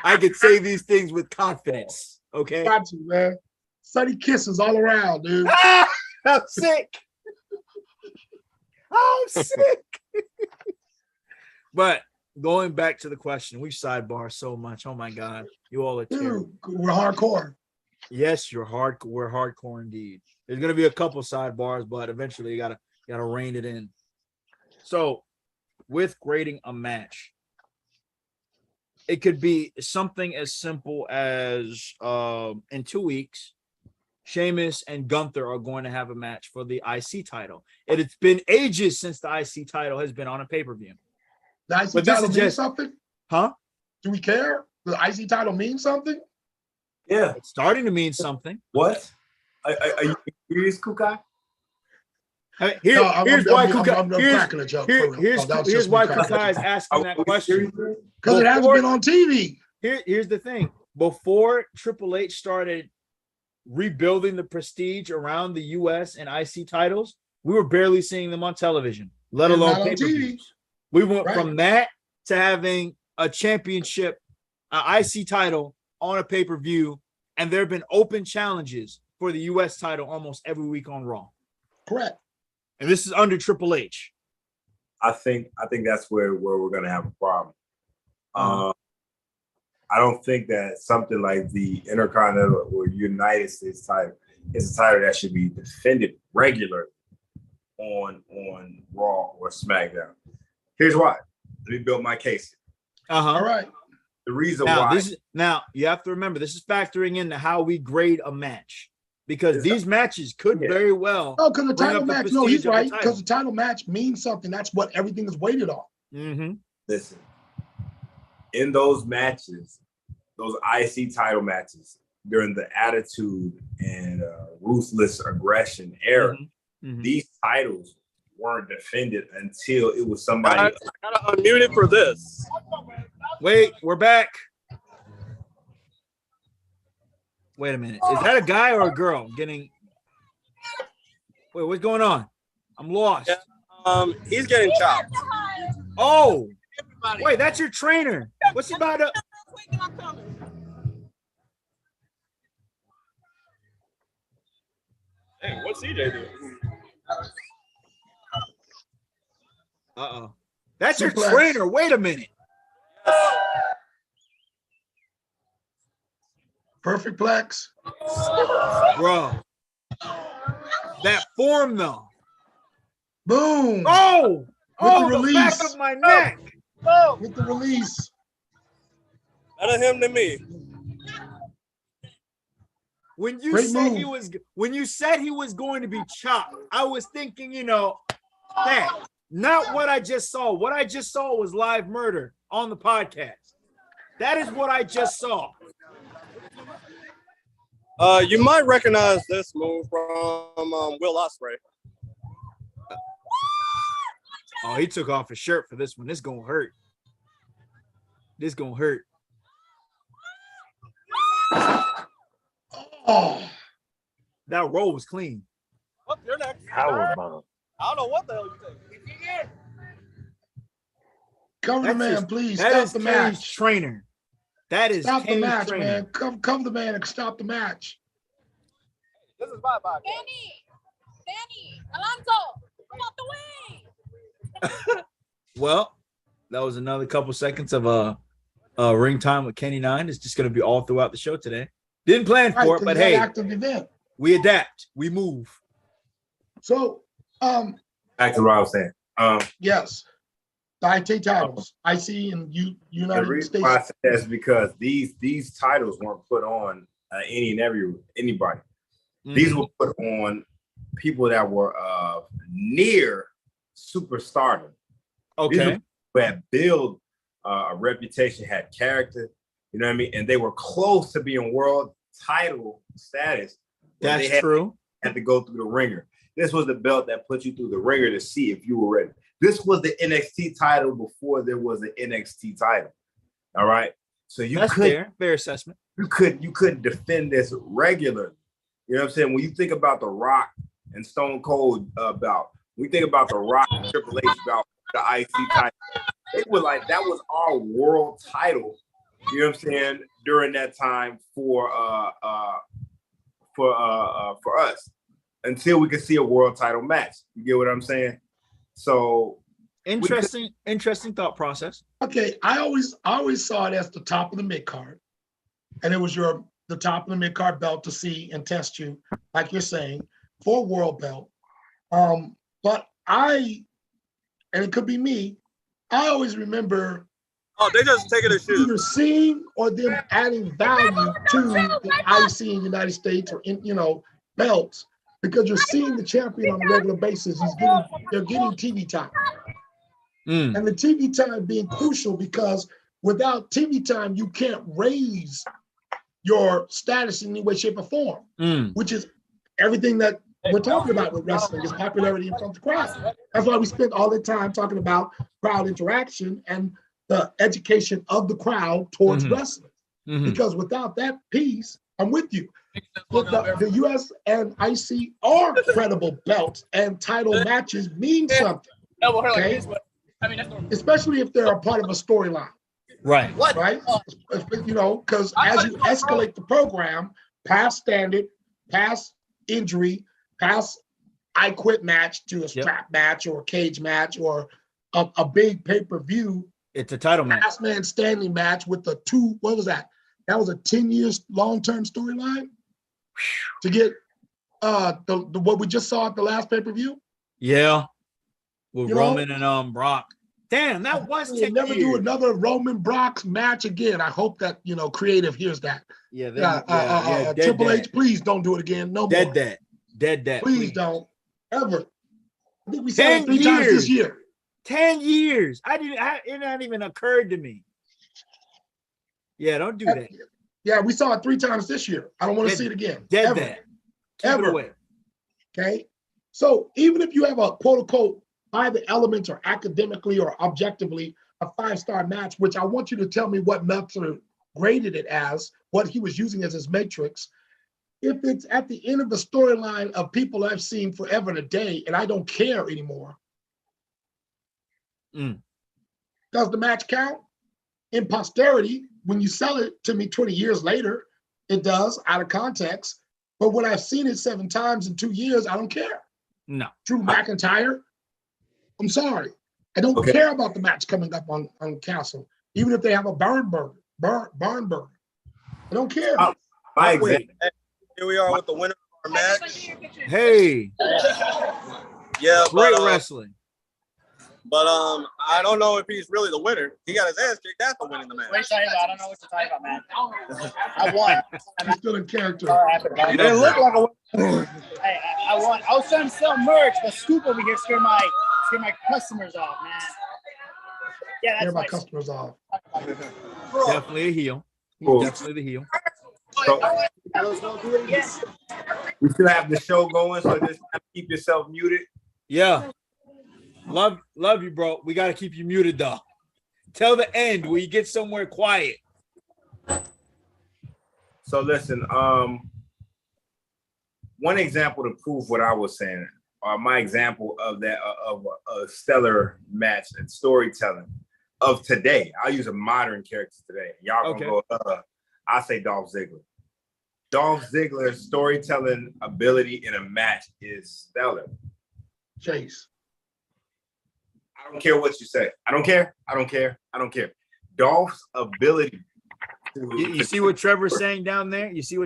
A: I can say these things with confidence. Okay,
D: got you, man. Sunny kisses all around, dude.
A: I'm sick. I'm sick. But going back to the question, we sidebar so much. Oh my God, you all are terrible.
D: Dude, we're hardcore.
A: Yes, we're hardcore indeed. There's gonna be a couple sidebars, but eventually you gotta rein it in. So, with grading a match, it could be something as simple as in 2 weeks, Sheamus and Gunther are going to have a match for the IC title. It's been ages since the IC title has been on a pay-per-view.
D: The IC title means something?
A: Huh?
D: Do we care? The IC title means something?
B: Yeah.
A: It's starting to mean something.
B: What? Are you serious, Kukai?
A: Here's why Kukai is asking that question.
D: Because it hasn't been on TV.
A: Here's the thing. Before Triple H started rebuilding the prestige around the US and IC titles, we were barely seeing them on television, let alone pay-per-views. We went from that to having a championship, an IC title on a pay-per-view, and there have been open challenges for the US title almost every week on Raw.
D: Correct.
A: And this is under Triple H.
B: I think that's where we're gonna have a problem. I don't think that something like the Intercontinental or United States title is a title that should be defended regularly on Raw or SmackDown. Here's why. Let me build my case.
D: All right.
B: The reason why.
A: Now, you have to remember, this is factoring into how we grade a match. Because these matches could very well.
D: No, because the title match, no, he's right. Because the title match means something. That's what everything is weighted on.
A: Mm-hmm.
B: Listen, in those matches, those IC title matches during the Attitude and Ruthless Aggression era, these titles weren't defended until it was somebody.
C: I gotta unmute it for this.
A: Wait, we're back. Wait a minute. Is that a guy or a girl getting? Wait, what's going on? I'm lost.
C: Yeah, he's getting chopped.
A: Oh, wait, that's your trainer. What's he about to?
C: Hey, what's CJ doing?
A: Uh-oh. That's your trainer. Wait a minute.
D: Perfect plex.
A: Bro. That form though.
D: Boom.
A: Oh,
D: with the release.
A: Back of my neck.
D: With the release.
C: Better him than me.
A: when you
D: Great
A: said
D: move.
A: when you said he was going to be chopped, I was thinking, that not what I just saw. What I just saw was live murder on the podcast. That is what I just saw.
C: You might recognize this move from Will Ospreay.
A: Oh, he took off his shirt for this one. This gonna hurt. This gonna hurt.
D: Oh,
A: that roll was clean.
C: Oh, you're next.
E: Power bomb.
C: I don't know what the hell you take.
D: cover the man, please.
A: That
D: Stop
A: is
D: the
A: Kenny's
D: match.
A: trainer. That is
D: Stop the
A: Kenny's
D: match,
A: trainer.
D: man. Cover the man and stop the match.
C: This is my podcast.
G: Danny, Alonso, come out the way.
A: Well, that was another couple seconds of ring time with Kenny Nine. It's just going to be all throughout the show today. Didn't plan for it, but hey,
D: active event.
A: We adapt, we move.
D: So,
B: back to what I was saying.
D: Yes, the IT titles, IC and
B: The
D: United
B: reason
D: States.
B: why I say that is because these titles weren't put on anybody. These were put on people that were near superstardom.
A: Okay.
B: These were people who had built a reputation, had character, you know what I mean? And they were close to being world title status.
A: That's
B: they
A: true.
B: Had to go through the ringer. This was the belt that put you through the ringer to see if you were ready. This was the NXT title before there was an NXT title. All right. So
A: That's fair assessment.
B: You couldn't defend this regularly. You know what I'm saying? When you think about The Rock and Stone Cold bout, we think about The Rock and Triple H bout, the IC title. They were like, that was our world title. You know what I'm saying? During that time for us, until we could see a world title match. You get what I'm saying? So
A: interesting thought process.
D: Okay, I always saw it as the top of the mid card, and it was the top of the mid card belt to see and test you, like you're saying, for a world belt. But and it could be me, I always remember.
C: Oh, they just taking a shoot.
D: Either seeing or them adding value to the IC in the United States or belts, because you're seeing the champion on a regular basis. They're getting TV time. And the TV time being crucial, because without TV time, you can't raise your status in any way, shape, or form, which is everything that we're talking about with wrestling, is popularity in front of the crowd. That's why we spend all the time talking about crowd interaction and the education of the crowd towards wrestling. Because without that piece, I'm with you. The US and IC are credible belts, and title matches mean something. Okay? Especially if they're a part of a storyline.
A: Right.
D: Right? Because as you escalate the program, past standard, past injury, past I quit match to a strap match or a cage match or a big pay-per-view.
A: It's a title match.
D: Last man standing match with the what was that? That was a 10 years long-term storyline to get what we just saw at the last pay-per-view.
A: Yeah. With Roman and Brock. Damn, that was 10
D: never
A: years.
D: do another Roman Brock match again. I hope that creative hears that.
A: Yeah,
D: Triple H, please don't do it again. No more.
A: Dead that.
D: Please don't ever. I think we saw it 3 times this year.
A: 10 years. It not even occurred to me. Yeah, don't do that.
D: Yeah, we saw it 3 times this year. I don't want to see it again.
A: Keep
D: ever.
A: It away.
D: Okay. So even if you have a quote unquote by the elements or academically or objectively a 5-star match, which I want you to tell me what Meltzer graded it as, what he was using as his matrix. If it's at the end of the storyline of people I've seen forever and a day and I don't care anymore, does the match count? In posterity, when you sell it to me 20 years later, it does, out of context. But when I've seen it 7 times in 2 years, I don't care.
A: No.
D: Drew McIntyre, I'm sorry. I don't care about the match coming up on Castle, even if they have a barn burner. I don't care.
C: Here we are with the winner of our match.
A: Hey.
C: Yeah,
A: Great wrestling.
C: But I don't know if he's really the winner. He got his ass kicked after winning the match.
F: What are you talking about? I don't know what you're talking about, man. I won.
D: He's still in character.
C: It didn't look like a winner.
F: I won. I was trying to sell merch, but Scoop over here scared my customers off, man. Yeah, that's
D: my customers off.
A: Definitely a heel.
B: Cool.
A: Definitely the heel.
B: So,
F: Let's go do it again.
B: we still have the show going, so just keep yourself muted.
A: Yeah. Love you, bro. We got to keep you muted, though. Till the end where you get somewhere quiet.
B: So listen, one example to prove what I was saying, or my example of that of a stellar match and storytelling of today. I'll use a modern character today. Y'all gonna go. I say Dolph Ziggler. Dolph Ziggler's storytelling ability in a match is stellar.
D: Chase.
B: I don't care what you say. I don't care. Dolph's ability to
A: You see what Trevor's saying down there? You see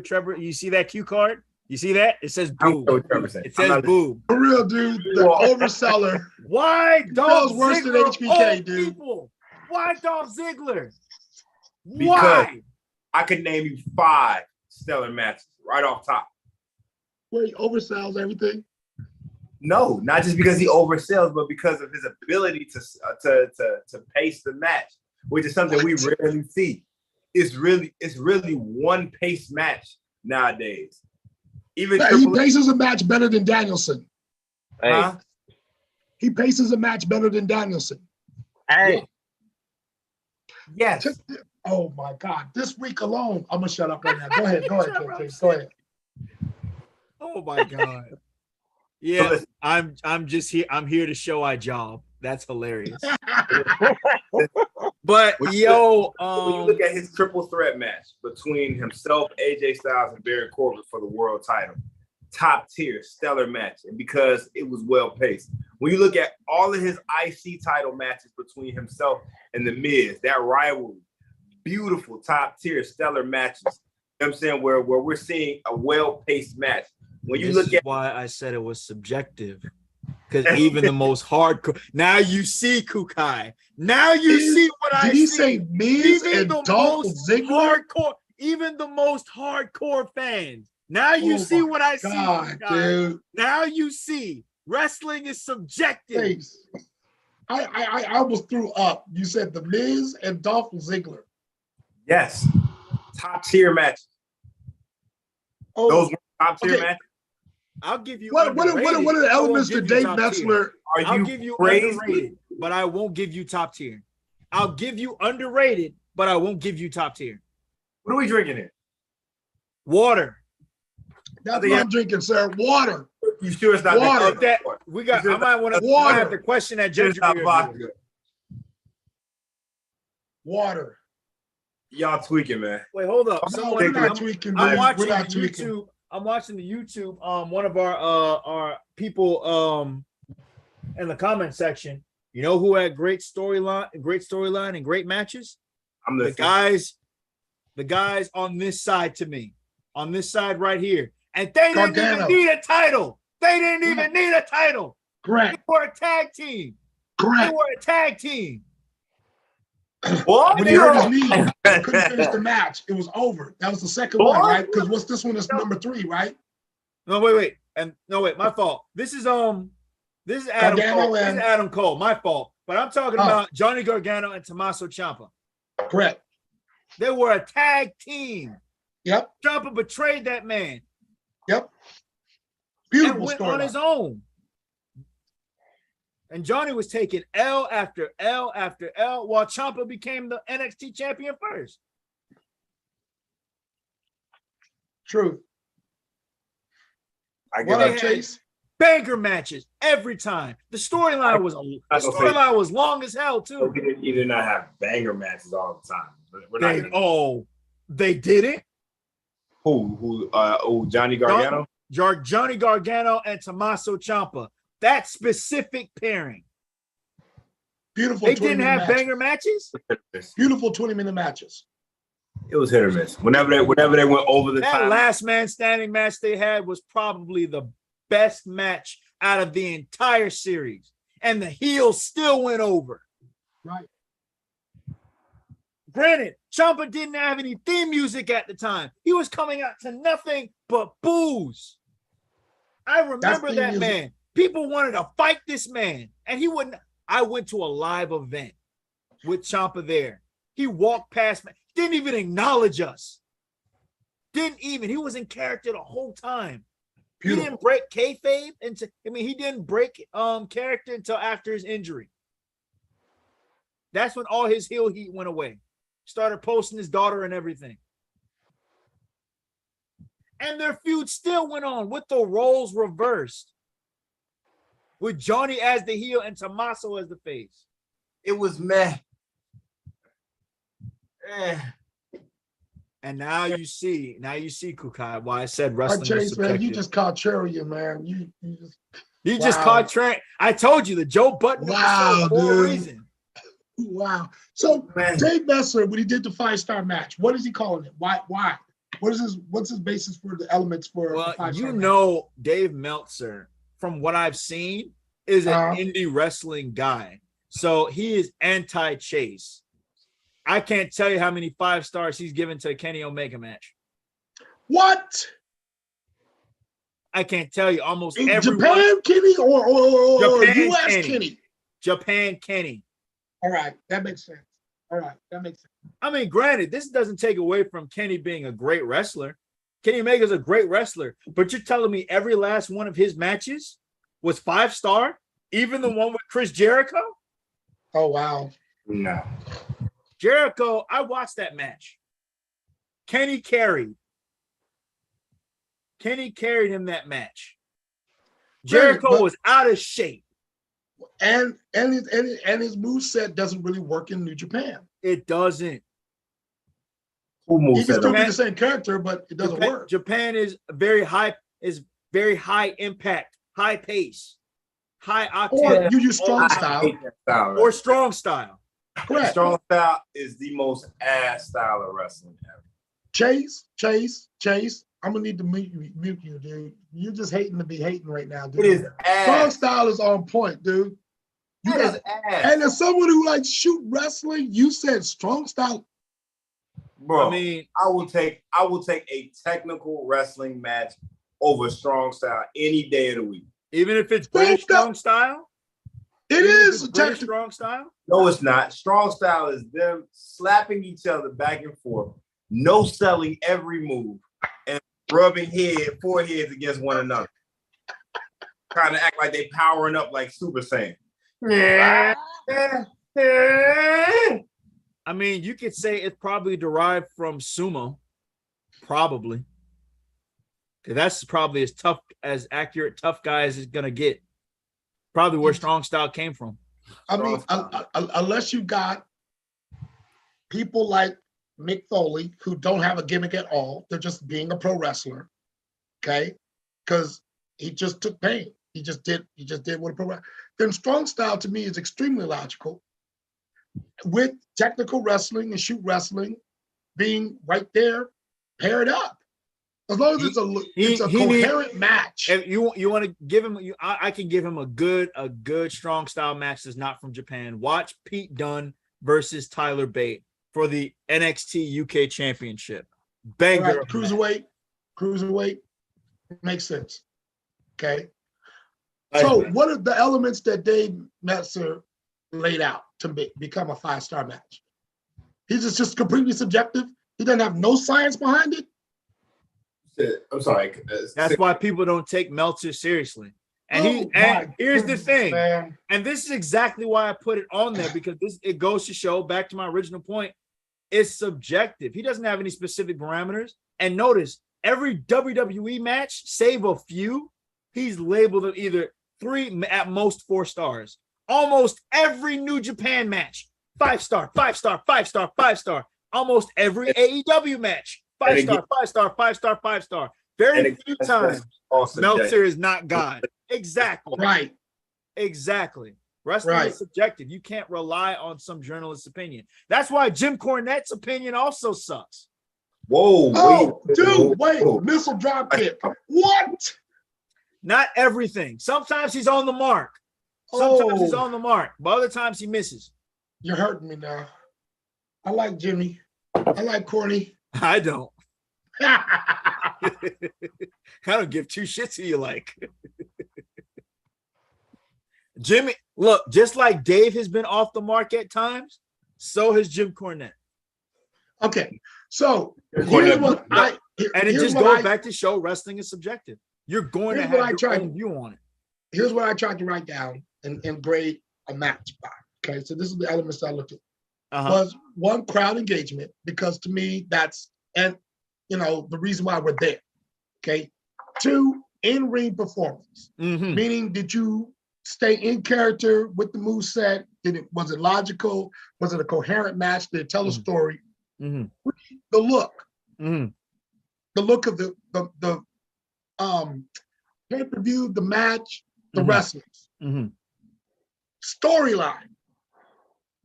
A: that cue card? You see that? It says boo. It says boo.
D: For real, dude. The overseller.
A: Why Dolph
D: worse than
A: Ziggler?
D: HBK, dude.
A: People? Why Dolph Ziggler?
B: Because
A: Why?
B: I could name you 5 stellar matches right off top.
D: Where he oversells everything.
B: No, not just because he oversells, but because of his ability to pace the match, which is something we rarely see. It's really one pace match nowadays. Even
D: he paces a match better than Danielson.
E: Hey.
B: Huh?
D: He paces a match better than Danielson.
E: Hey.
B: Yes.
D: Oh my God! This week alone, I'm gonna shut up right now. Go ahead, Chase. Go ahead.
A: Oh my God. Yeah, I'm just here. I'm here to show I job. That's hilarious. But
B: when
A: when
B: you look at his triple threat match between himself, AJ Styles, and Baron Corbin for the world title, top tier, stellar match, and because it was well paced. When you look at all of his IC title matches between himself and The Miz, that rivalry, beautiful, top tier, stellar matches. You know what I'm saying? Where we're seeing a well paced match. When you look at
A: why I said it was subjective. Because even the most hardcore. Now you see Kukai. Now you see what I see.
D: Did he say Miz and Dolph Ziggler?
A: Hardcore, even the most hardcore fans. Now you see what I see.
D: God, dude.
A: Now you see. Wrestling is subjective.
D: Chase, I almost threw up. You said the Miz and Dolph Ziggler.
B: yes, top tier matches.
D: Oh,
B: Those were top tier matches.
A: I'll give you
D: what are the elements that Dave Metzler?
A: I'll give you underrated, but I won't give you top tier. I'll give you underrated, but I won't give you top tier.
B: What are we drinking here?
A: Water.
D: That's what I'm drinking, sir. Water.
B: You sure it's not
D: water?
A: I might want to have to question that judge.
B: Water. Y'all tweaking, man.
A: Wait, hold up.
D: We're not tweaking.
A: I'm watching YouTube. I'm watching the YouTube. One of our people in the comment section. You know who had great storyline and great matches? The guys on this side to me, on this side right here, and they didn't even need a title. They didn't even need a title.
D: Correct.
A: They were a tag team.
D: Correct.
A: They were a tag team.
B: What?
D: When he hurt his knee, couldn't finish the match. It was over. That was the second one, right? Because what's this one is number 3, right?
A: No, wait. My fault. This is Adam Cole. This is Adam Cole. My fault. But I'm talking about Johnny Gargano and Tommaso Ciampa.
D: Correct.
A: They were a tag team.
D: Yep.
A: Ciampa betrayed that man.
D: Yep. Beautiful
A: and went
D: story
A: on his own. And Johnny was taking L after L after L while Ciampa became the NXT champion first.
D: True.
B: I get it.
D: Chase.
A: Banger matches every time. The storyline was long as hell too.
B: He did not have banger matches all the time.
A: They didn't.
B: Who? Johnny Gargano.
A: Johnny Gargano and Tommaso Ciampa. That specific pairing.
D: Beautiful.
A: They didn't have banger matches.
D: Beautiful 20-minute matches.
B: It was hit or miss. Whenever they went over the time.
A: That last man standing match they had was probably the best match out of the entire series. and the heel still went over.
D: Right.
A: Granted, Ciampa didn't have any theme music at the time. He was coming out to nothing but boos. I remember that man. People wanted to fight this man, and he wouldn't. I went to a live event with Ciampa there. He walked past me, didn't even acknowledge us. Didn't even. He was in character the whole time. Beautiful. He didn't break kayfabe until. I mean, he didn't break character until after his injury. That's when all his heel heat went away. Started posting his daughter and everything. And their feud still went on with the roles reversed. With Johnny as the heel and Tommaso as the face.
B: It was meh.
A: And now you see, Kukai, why I said wrestling
D: Chase,
A: is subjective.
D: man, you just caught Chariot, man.
A: You just caught Trent. I told you the Joe Button
D: wow,
A: for a reason.
D: Wow. So Dave Messer, when he did the 5-star match, what is he calling it? Why? What's his basis for the elements for
A: well,
D: the 5-star
A: match? Dave Meltzer, from what I've seen, is an indie wrestling guy. So he is anti-chase. I can't tell you how many 5 stars he's given to a Kenny Omega match.
D: What?
A: I can't tell you. Almost
D: in
A: everyone.
D: Japan Kenny or
A: Japan
D: US Kenny?
A: Japan Kenny.
D: All right, that makes sense.
A: I mean, granted, this doesn't take away from Kenny being a great wrestler. Kenny Omega's a great wrestler, but you're telling me every last one of his matches was 5-star, even the one with Chris Jericho?
D: Oh, wow.
B: No.
A: Jericho, I watched that match. Kenny carried him that match. Jericho was out of shape.
D: And his moveset doesn't really work in New Japan.
A: It doesn't.
D: He can still be the same character, but it doesn't work.
A: Japan is very high impact, high pace, high octane.
D: Or you use strong style.
A: Or strong style.
D: Correct.
B: Strong style is the most ass style of wrestling ever.
D: Chase, I'm gonna need to mute you, dude. You're just hating to be hating right now, dude.
B: It is ass.
D: Strong style is on point, dude.
B: Ass.
D: And as someone who likes shoot wrestling, you said strong style.
B: Bro, I mean, I will take a technical wrestling match over strong style any day of the week.
A: Even if it's British strong style?
D: It is
A: British strong style?
B: No, it's not. Strong style is them slapping each other back and forth, no selling every move, and rubbing foreheads against one another. Trying to act like they powering up like Super Saiyan.
A: I mean, you could say it's probably derived from sumo. Probably. That's probably as accurate tough guy as it's going to get. Probably where strong style came from.
D: I mean, unless you got people like Mick Foley who don't have a gimmick at all. They're just being a pro wrestler. Okay? Because he just took pain. He just did what a pro wrestler. Then strong style to me is extremely logical. With technical wrestling and shoot wrestling being right there, paired up. As long as it's a coherent match.
A: If you want to give him, I can give him a good strong style match that's not from Japan. Watch Pete Dunne versus Tyler Bate for the NXT UK Championship. Banger.
D: Right, cruiserweight makes sense. Okay. So what are the elements that Dave Meltzer laid out to become a 5-star match? He's just completely subjective. He doesn't have no science behind it.
B: I'm sorry.
A: That's why people don't take Meltzer seriously. And here's the thing, man. And this is exactly why I put it on there, because it goes to show, back to my original point, it's subjective. He doesn't have any specific parameters. And notice, every WWE match, save a few, he's labeled them either 3, at most 4 stars. Almost every New Japan match, 5-star, 5-star, 5-star, 5-star. Almost every AEW match, 5-star, 5-star, 5-star, 5-star. Very few times Meltzer is not God. Exactly.
D: Right.
A: Exactly. Wrestling is subjective. You can't rely on some journalist's opinion. That's why Jim Cornette's opinion also sucks.
B: Whoa.
D: Wait. Missile drop kick. What?
A: Not everything. Sometimes he's on the mark. Sometimes he's
D: Oh.
A: on the mark, but other times he misses.
D: You're hurting me now. I like Jimmy. I like Corny.
A: I don't. I don't give two shits who you like. Jimmy, look, just like Dave has been off the mark at times, so has Jim Cornette.
D: Okay, so
B: And
D: here's
B: Cornette-
D: what I
A: And it
D: here's
A: just
D: what
A: goes
D: I-
A: back to show wrestling is subjective. You're going to
D: Here's what
A: have
D: I
A: your
D: tried-
A: own view on it.
D: here's what I tried to write down and grade a match by. Okay, so this is the elements I looked at. Was one, crowd engagement, because to me that's, and you know, the reason why we're there. Okay. Two, in-ring performance.
A: Mhm.
D: Meaning, did you stay in character with the move set? Was it logical? Was it a coherent match? Did it tell a story?
A: Mhm.
D: The look.
A: Mhm.
D: The look of the pay-per-view, the match, the
A: Mhm.
D: wrestlers.
A: Mhm.
D: Storyline.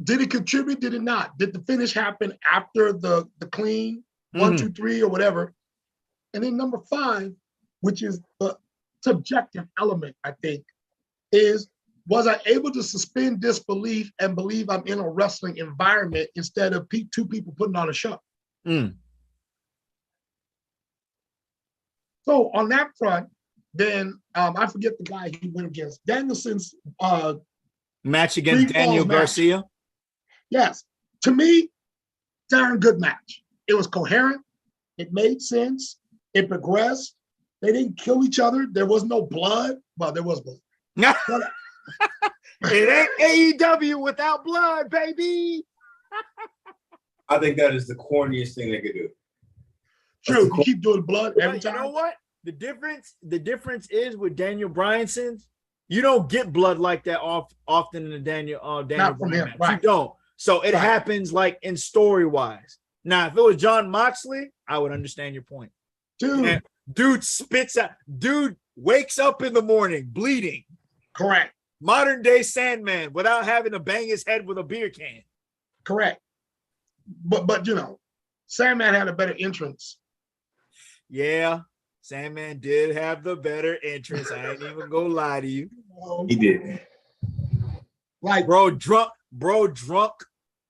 D: Did it contribute? Did it not? Did the finish happen after the clean 1, 2, 3 or whatever? And then number 5, which is the subjective element, I think, is was I able to suspend disbelief and believe I'm in a wrestling environment instead of two people putting on a show? So on that front, then I forget the guy he went against. Danielson's
A: Match against
D: Three
A: Daniel
D: falls match.
A: Garcia.
D: Yes, to me, darn good match. It was coherent. It made sense. It progressed. They didn't kill each other. There was no blood. Well, there was blood.
A: It ain't AEW without blood, baby.
B: I think that is the corniest thing they could do.
D: True, you keep doing blood every
A: But
D: time.
A: you know what? The difference is with Daniel Bryanson's, you don't get blood like that often in the Daniel
D: Not from
A: Bryan
D: him,
A: match.
D: right.
A: You don't. So it
D: Right.
A: happens like in story-wise. Now, if it was John Moxley, I would understand your point.
D: Dude,
A: And dude spits out, dude wakes up in the morning bleeding.
D: correct,
A: Modern day Sandman without having to bang his head with a beer can.
D: correct. But you know, Sandman had a better entrance.
A: Yeah, Sandman did have the better entrance. I ain't even gonna lie to you.
B: He did.
D: Like,
A: Bro drunk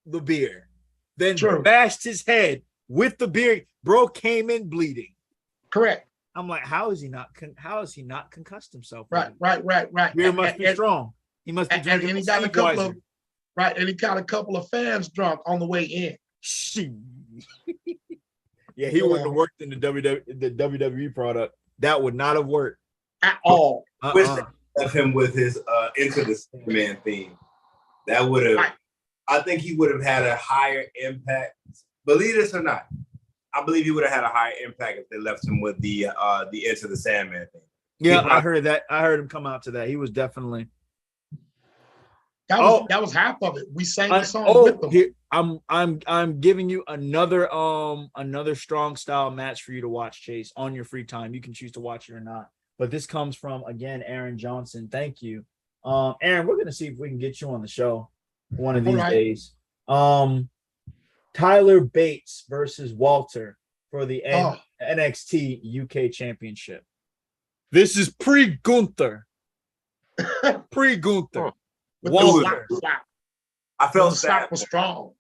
A: the beer, then
D: True.
A: bashed his head with the beer. Bro came in bleeding.
D: correct.
A: I'm like, how is he not concussed himself?
D: Right.
A: Beer must be strong. He must be
D: And
A: drinking.
D: he got a couple
A: Budweiser.
D: of and he got a couple of fans drunk on the way in.
A: Shit. Yeah, he wouldn't have worked in the WWE product. That would not have worked
D: At all.
B: Wish they left him with his Into the Sandman theme. That would have,
D: Right.
B: I think he would have had a higher impact. Believe this or not, I believe he would have had a higher impact if they left him with the Into the Sandman thing.
A: Yeah, I heard that. I heard him come out to that. He was definitely.
D: That was half of it. We sang the song with them.
A: Here, I'm giving you another strong style match for you to watch, Chase, on your free time. You can choose to watch it or not. But this comes from, again, Aaron Johnson. Thank you. Aaron, we're gonna see if we can get you on the show one of these days. Tyler Bates versus Walter for the NXT UK Championship. This is pre-Gunther. Pre-Gunther.
D: With
A: Walter.
D: the slap.
B: I felt
D: The slap
B: sad.
D: was strong.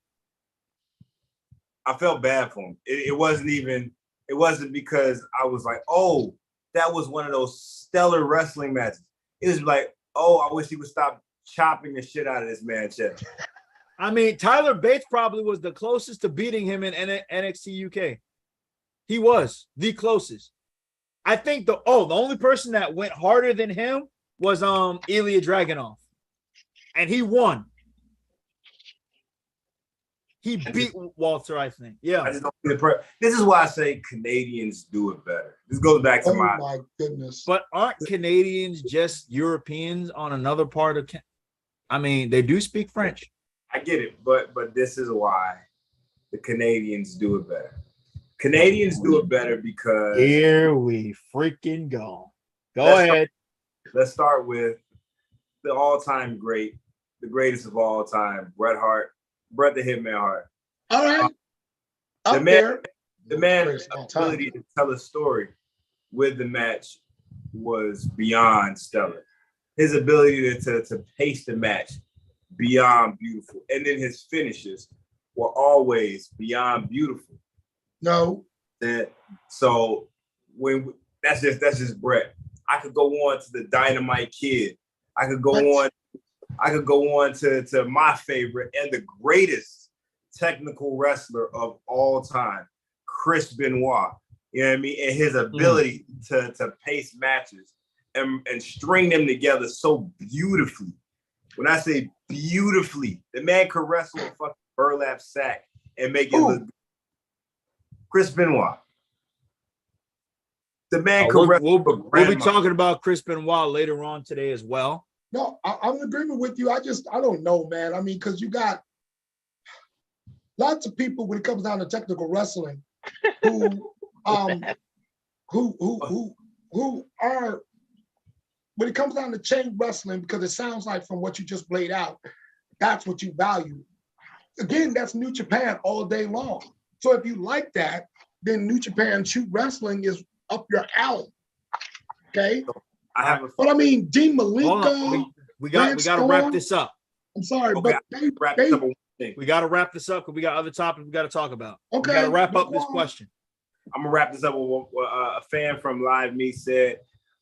B: I felt bad for him. It wasn't because I was like, oh, that was one of those stellar wrestling matches. It was like, oh, I wish he would stop chopping the shit out of this man's chest.
A: I mean, Tyler Bates probably was the closest to beating him in NXT UK. He was the closest. I think the only person that went harder than him was Ilya Dragunov. And he won. He beat Walter, I think. Yeah.
B: I just don't feel this is why I say Canadians do it better. This goes back to
D: my goodness.
A: But aren't Canadians just Europeans on another part of I mean, they do speak French.
B: I get it, but this is why the Canadians do it better. Canadians do it better because
A: here we freaking go. Go ahead.
B: Let's start with the all-time great, the greatest of all time, Bret the Hitman Hart.
D: All right.
B: The man's ability to tell a story with the match was beyond stellar. his ability to pace the match beyond beautiful, and then his finishes were always beyond beautiful.
D: No.
B: So when that's just Brett. I could go on to the Dynamite Kid. I could go on to my favorite and the greatest technical wrestler of all time, Chris Benoit. You know what I mean? And his ability to pace matches and string them together so beautifully. When I say beautifully, the man could wrestle a fucking burlap sack and make it look good. Chris Benoit. The man could wrestle.
A: We'll be talking about Chris Benoit later on today as well.
D: No, I'm in agreement with you. I don't know, man. I mean, because you got lots of people when it comes down to technical wrestling who are, when it comes down to chain wrestling, because it sounds like from what you just laid out, that's what you value. Again, that's New Japan all day long. So if you like that, then New Japan Shoot Wrestling is up your alley. Okay? But I mean, Dean Malenko,
A: we got to wrap this up.
D: I'm sorry,
B: okay,
D: but
A: we got to wrap this up because we got other topics we got to talk about.
D: Okay,
A: we got to wrap up this question.
B: I'm gonna wrap this up with what a fan from Live Me said,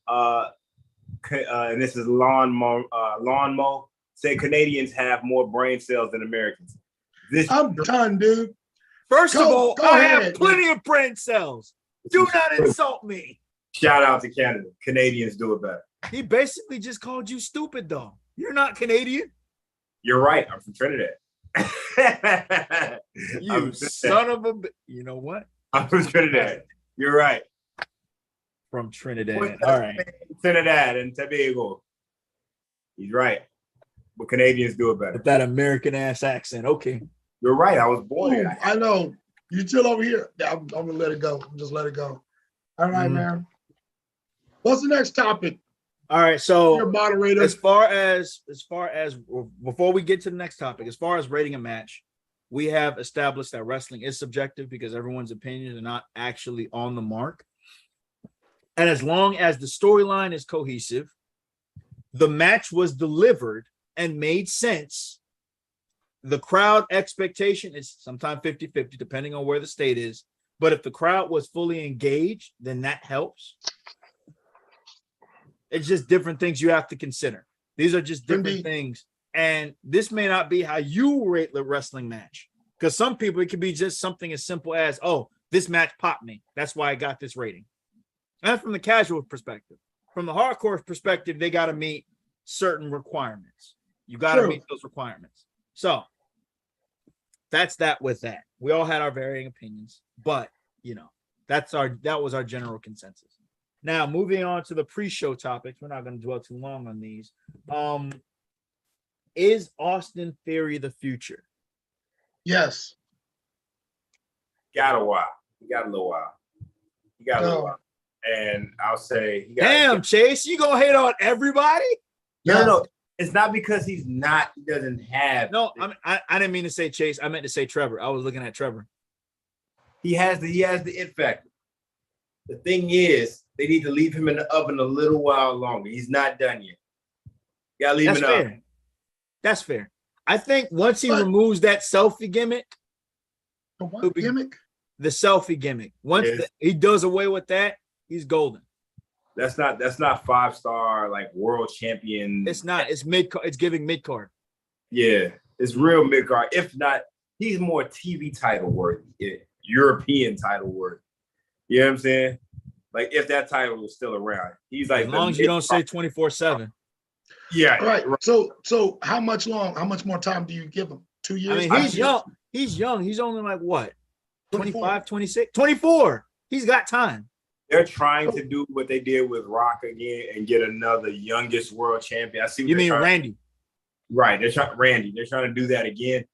B: and this is Lawnmo said Canadians have more brain cells than Americans.
D: I'm done, dude.
A: First of all, I have plenty of brain cells. Do not insult me.
B: Shout out to Canada. Canadians do it better.
A: He basically just called you stupid, though. You're not Canadian.
B: You're right. I'm from Trinidad.
A: You son of a... You know what?
B: I'm from Trinidad. You're right.
A: From Trinidad. All right.
B: Trinidad and Tobago. He's right. But Canadians do it better.
A: With that American-ass accent. Okay.
B: You're right. I was born here.
D: I know. You still over here. I'm going to let it go. Just let it go. All right, man. What's the next topic?
A: All right, so
D: your moderator.
A: as far as before we get to the next topic, as far as rating a match, we have established that wrestling is subjective because everyone's opinions are not actually on the mark. And as long as the storyline is cohesive, the match was delivered and made sense, the crowd expectation is sometimes 50-50, depending on where the state is. But if the crowd was fully engaged, then that helps. It's just different things you have to consider. These are just different things. And this may not be how you rate the wrestling match. Because some people, it could be just something as simple as, oh, this match popped me. That's why I got this rating. And from the casual perspective. From the hardcore perspective, they got to meet certain requirements. You got to meet those requirements. So that's that with that. We all had our varying opinions, but that was our general consensus. Now, moving on to the pre-show topics, we're not going to dwell too long on these. Is Austin Theory the future?
D: Yes.
B: Got a while. He got a little while. And I'll say,
A: damn, Chase, you gonna hate on everybody?
B: No. It's not because he doesn't have.
A: No, I didn't mean to say Chase. I meant to say Trevor. I was looking at Trevor.
B: He has the it factor. The thing is, they need to leave him in the oven a little while longer. He's not done yet. You gotta leave him in the oven.
A: That's fair. I think once he removes that selfie gimmick,
D: the what gimmick?
A: The selfie gimmick. Once he does away with that, he's golden.
B: That's not 5-star like world champion.
A: It's not. It's mid. It's giving mid card.
B: Yeah, it's real mid card. If not, he's more TV title worthy, European title worthy. You know what I'm saying? Like if that title was still around, he's like
A: as long as you don't say 24/7.
B: Yeah.
D: All right. So how much more time do you give him? 2 years?
A: I mean, he's young. He's young. He's only like what? 25, 26, 24. He's got time.
B: They're trying to do what they did with Rock again and get another youngest world champion. I see.
A: You mean Randy?
B: Right. They're trying to do that again.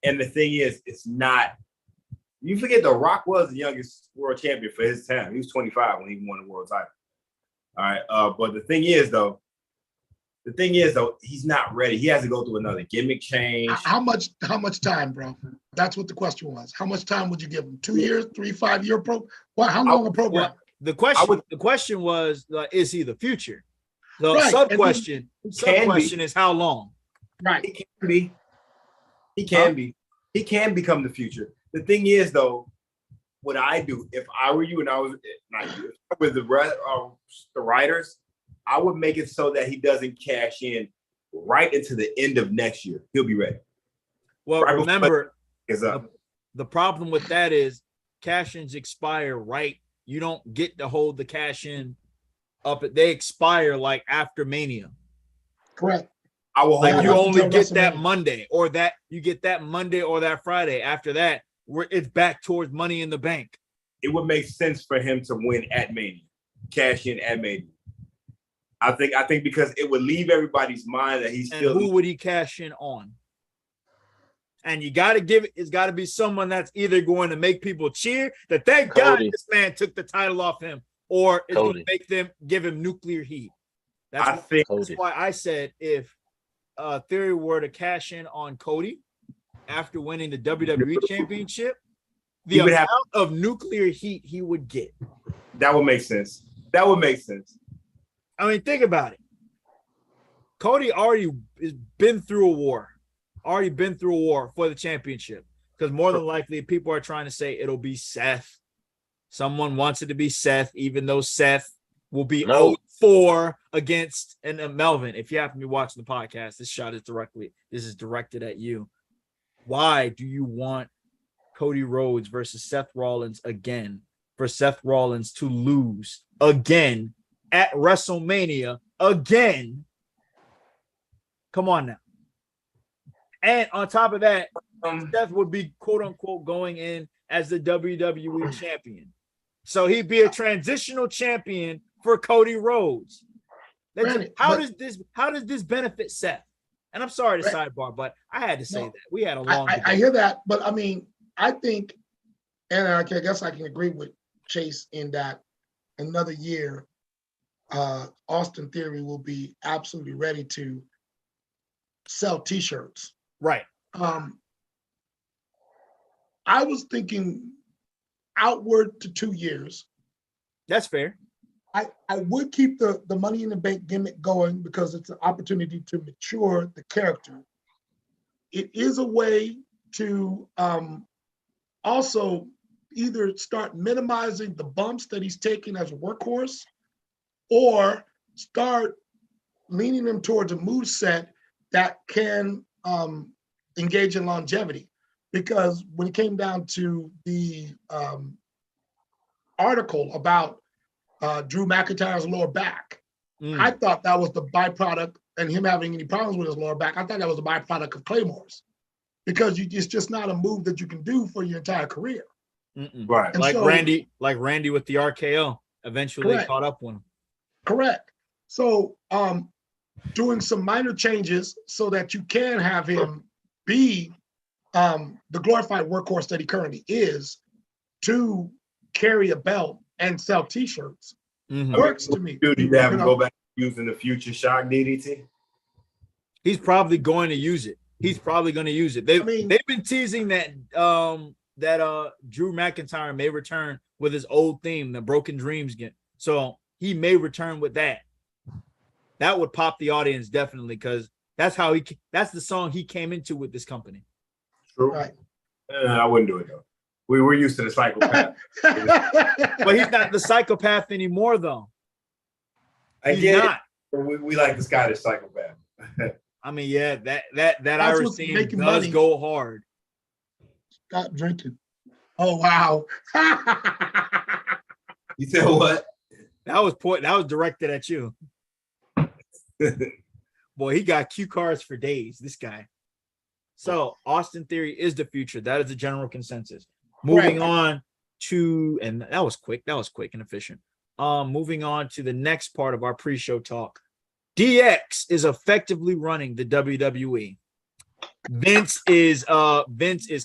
B: And the thing is, it's not. You forget The Rock was the youngest world champion for his time. He was 25 when he won the world title. All right. But the thing is, though, he's not ready. He has to go through another gimmick change.
D: How much time, bro? That's what the question was. How much time would you give him? 2 years, 3, 5 year pro? How long a program?
A: The question was, is he the future? The
D: Right,
A: sub
D: and
A: question is how long?
D: Right.
B: He can be. He can be. He can become the future. The thing is, though, what I do if I were you and I was not you, with the writers, I would make it so that he doesn't cash in right into the end of next year. He'll be ready.
A: Well,
B: Right
A: remember,
B: is up.
A: the problem with that is cash-ins expire right. You don't get to hold the cash-in up. They expire like after Mania.
D: Correct.
B: I will hold
A: Like you
D: up
A: only
D: until
A: get that
D: WrestleMania.
A: Monday, or that you get that Monday or that Friday. After that, it's back towards Money in the Bank.
B: It would make sense for him to win at Mania, cash in at Mania. I think because it would leave everybody's mind that he's
A: And
B: still.
A: who would he cash in on? And you got to give it. It's got to be someone that's either going to make people cheer that thank God this man took the title off him, or it's going to make them give him nuclear heat. That's why I said if Theory were to cash in on Cody after winning the WWE Championship, the amount of nuclear heat he would get.
B: That would make sense. That would make sense.
A: I mean, think about it. Cody already has been through a war. Already been through a war for the championship. Because more than likely, people are trying to say it'll be Seth. Someone wants it to be Seth, even though Seth will be 0-4 against and Melvin. If you happen to be watching the podcast, this is directed at you. Why do you want Cody Rhodes versus Seth Rollins again? For Seth Rollins to lose again at WrestleMania again? Come on now. And on top of that, Seth would be quote unquote going in as the WWE champion. So he'd be a transitional champion for Cody Rhodes. How does this benefit Seth? And I'm sorry to sidebar, but I had to say that. We had a long
D: I hear that, but I mean, I think, and I guess I can agree with Chase in that another year, Austin Theory will be absolutely ready to sell T-shirts.
A: Right.
D: I was thinking outward to 2 years.
A: That's fair.
D: I would keep the Money in the Bank gimmick going because it's an opportunity to mature the character. It is a way to also either start minimizing the bumps that he's taking as a workhorse or start leaning him towards a moveset that can engage in longevity. Because when it came down to the article about Drew McIntyre's lower back, I thought that was the byproduct, and him having any problems with his lower back, I thought that was a byproduct of Claymores. Because it's just not a move that you can do for your entire career.
B: Right.
A: Like Randy with the RKO. Eventually they caught up with him.
D: Correct. So doing some minor changes so that you can have him be the glorified workhorse that he currently is to carry a belt and sell T-shirts works to me.
B: Do you have him go back using the future shock DDT?
A: He's probably going to use it. They've been teasing that Drew McIntyre may return with his old theme, the Broken Dreams game. So he may return with that. That would pop the audience definitely because that's the song he came into with this company.
B: True. Right. I wouldn't do it though. We were used to the psychopath.
A: But he's not the psychopath anymore though.
B: He's not. We like the Scottish psychopath.
A: I mean, yeah, that Irish theme does go hard.
D: Stop drinking. Oh wow.
B: You said what?
A: That was directed at you. Boy, he got cue cards for days, this guy. So Austin Theory is the future. That is the general consensus. Moving on to, and that was quick and efficient. Moving on to the next part of our pre-show talk. DX is effectively running the WWE. Vince is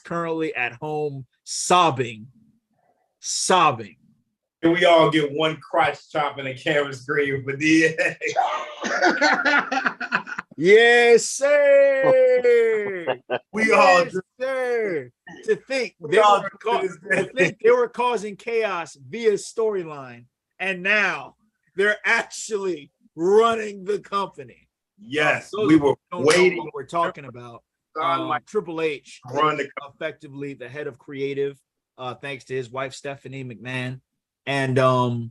A: currently at home sobbing.
B: Can we all get one crotch chop and a camera screen for DX?
A: Yes, sir.
B: We all
A: sir. To think they were causing chaos via storyline, and now they're actually running the company.
B: Yes,
A: Those
B: we
A: of you
B: were
A: who don't know
B: waiting.
A: what we're talking about.
B: Like
A: Triple H
B: run the
A: effectively the head of creative, thanks to his wife Stephanie McMahon, and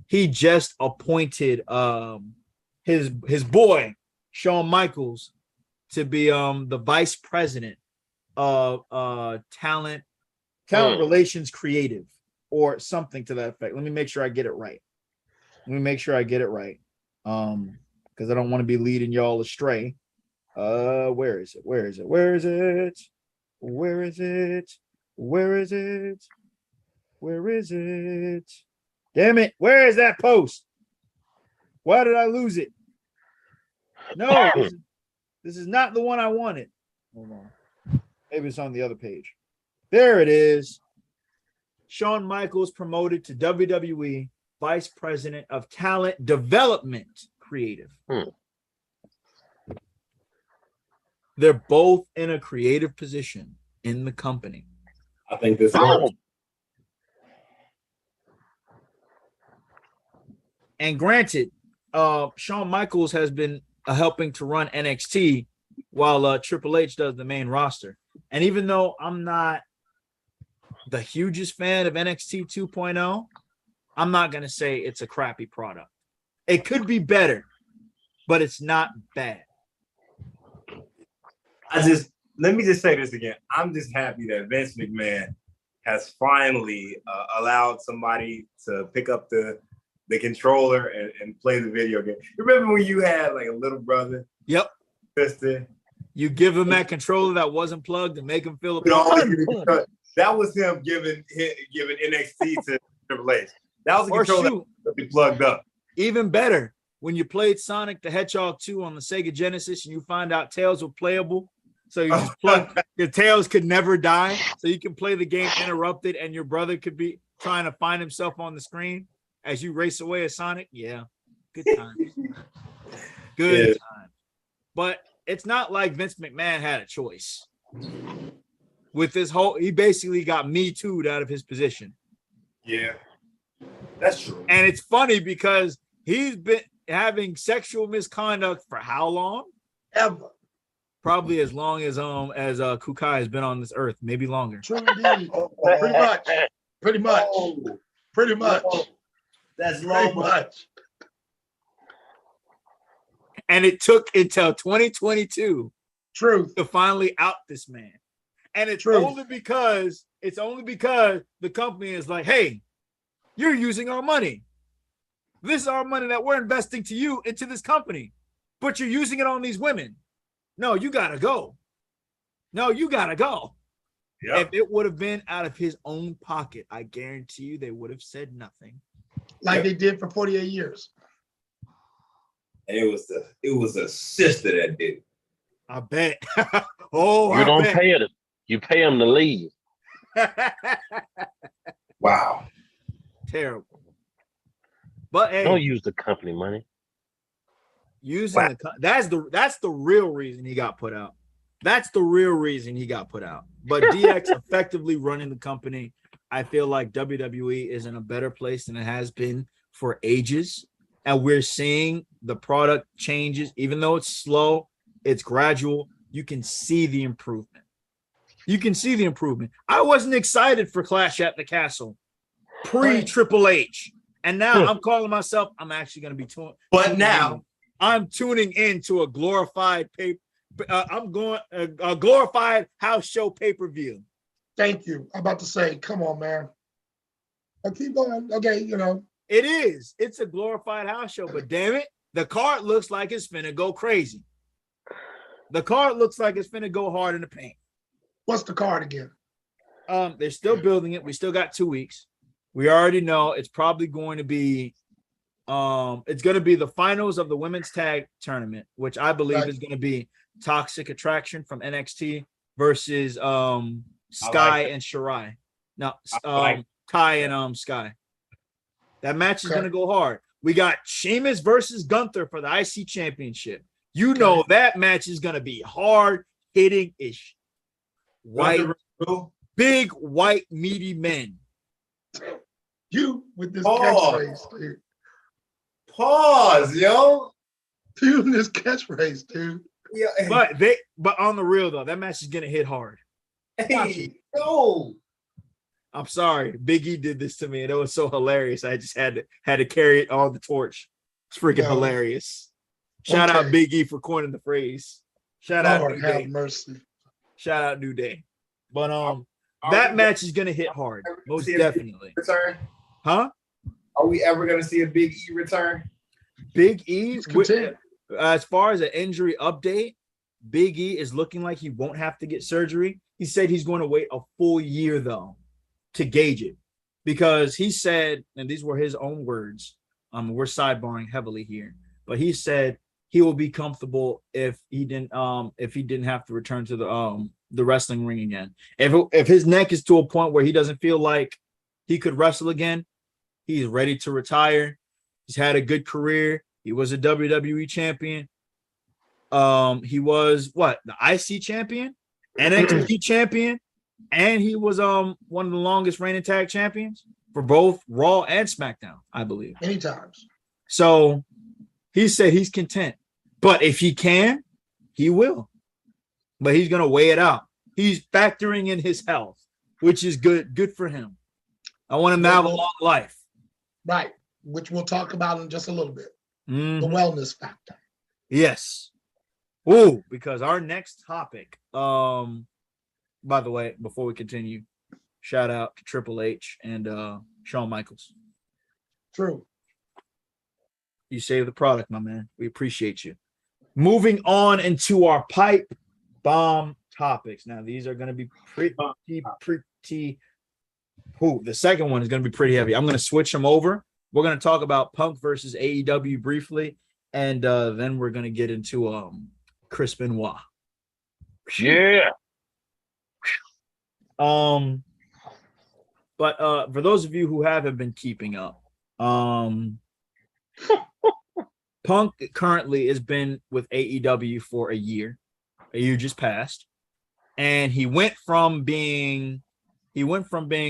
A: he just appointed his boy Shawn Michaels to be the vice president of talent relations creative or something to that effect. Let me make sure I get it right. Because I don't want to be leading y'all astray. Where is it? Damn it, where is that post? Why did I lose it? No, this is not the one I wanted. Hold on. Maybe it's on the other page. There it is. Shawn Michaels promoted to WWE Vice President of Talent Development Creative. They're both in a creative position in the company.
B: I think this works.
A: And granted, Shawn Michaels has been helping to run NXT while Triple H does the main roster. And even though I'm not the hugest fan of NXT 2.0, I'm not going to say it's a crappy product. It could be better, but it's not bad.
B: Let me just say this again. I'm just happy that Vince McMahon has finally allowed somebody to pick up the controller and play the video game. Remember when you had like a little brother?
A: Yep.
B: Sister.
A: You give him that controller that wasn't plugged and make him feel it.
B: That was him giving NXT to Triple H. That was the controller that be plugged up.
A: Even better, when you played Sonic the Hedgehog 2 on the Sega Genesis and you find out Tails were playable, so you just plug the Tails could never die, so you can play the game interrupted and your brother could be trying to find himself on the screen as you race away as Sonic. Yeah, good times. Good times. But it's not like Vince McMahon had a choice. With this whole, he basically got Me Too'd out of his position.
B: Yeah, that's true.
A: And it's funny because he's been having sexual misconduct for how long?
D: Ever.
A: Probably as long as Kukai has been on this earth, maybe longer.
D: True indeed. Pretty much.
B: That's long.
D: Much.
A: And it took until 2022
D: Truth
A: to finally out this man. And it's only because the company is like, hey, you're using our money. This is our money that we're investing to you into this company, but you're using it on these women. No, you gotta go. Yep. If it would have been out of his own pocket, I guarantee you they would have said nothing.
D: Like they did for 48 years.
B: And it was the sister that did it.
A: I bet.
E: You don't pay it. You pay them to leave.
B: Wow.
A: Terrible. But hey,
E: don't use the company money.
A: That's the real reason he got put out. But DX effectively running the company. I feel like WWE is in a better place than it has been for ages. And we're seeing the product changes, even though it's slow, it's gradual. You can see the improvement. I wasn't excited for Clash at the Castle pre-Triple H. And now I'm calling myself, I'm actually going to be tuning.
B: But now
A: I'm tuning into a glorified a glorified house show pay-per-view.
D: Thank you. I'm about to say, come on, man. I'll keep going. Okay,
A: It is. It's a glorified house show, but damn it, the card looks like it's finna go crazy. The card looks like it's finna go hard in the paint.
D: What's the card again?
A: They're still building it. We still got 2 weeks. We already know it's probably going to be it's going to be the finals of the women's tag tournament, which I believe is going to be Toxic Attraction from NXT versus Sky and Shirai. No, Kai and Sky. That match is going to go hard. We got Sheamus versus Gunther for the IC championship. You know that match is going to be hard hitting ish. Big white meaty men.
D: You with this catchphrase, dude.
B: Pause, yo.
D: Dude, this catchphrase, dude.
B: Yeah.
A: But on the real though, that match is gonna hit hard.
B: Hey, yo.
A: I'm sorry, Big E did this to me, and it was so hilarious. I just had to carry it on the torch. It's freaking hilarious. Shout out Big E for coining the phrase. Shout out New
D: have
A: Day.
D: mercy.
A: Shout out New Day. But that match is gonna hit hard, most definitely.
B: Return?
A: Huh?
B: Are we ever gonna see a Big E return?
A: Big E, as far as an injury update, Big E is looking like he won't have to get surgery. He said he's going to wait a full year though to gauge it, because he said, and these were his own words. We're sidebarring heavily here, but he said he will be comfortable if he didn't have to return to the wrestling ring again. If his neck is to a point where he doesn't feel like he could wrestle again, he's ready to retire. He's had a good career. He was a WWE champion. He was the IC champion, NXT champion, and he was one of the longest reigning tag champions for both Raw and SmackDown, I believe.
D: Many times.
A: So he said he's content. But if he can, he will. But he's gonna weigh it out. He's factoring in his health, which is good. Good for him. I want him to have a long life.
D: Right, which we'll talk about in just a little bit.
A: Mm-hmm.
D: The wellness factor.
A: Yes. Ooh, because our next topic, by the way, before we continue, shout out to Triple H and Shawn Michaels.
D: True.
A: You saved the product, my man. We appreciate you. Moving on into our pipe bomb topics. Now, these are going to be pretty. The second one is going to be pretty heavy. I'm going to switch them over. We're going to talk about Punk versus AEW briefly, and then we're going to get into Chris Benoit.
E: Yeah.
A: But for those of you who haven't been keeping up, Punk currently has been with AEW for a year just passed, and he went from being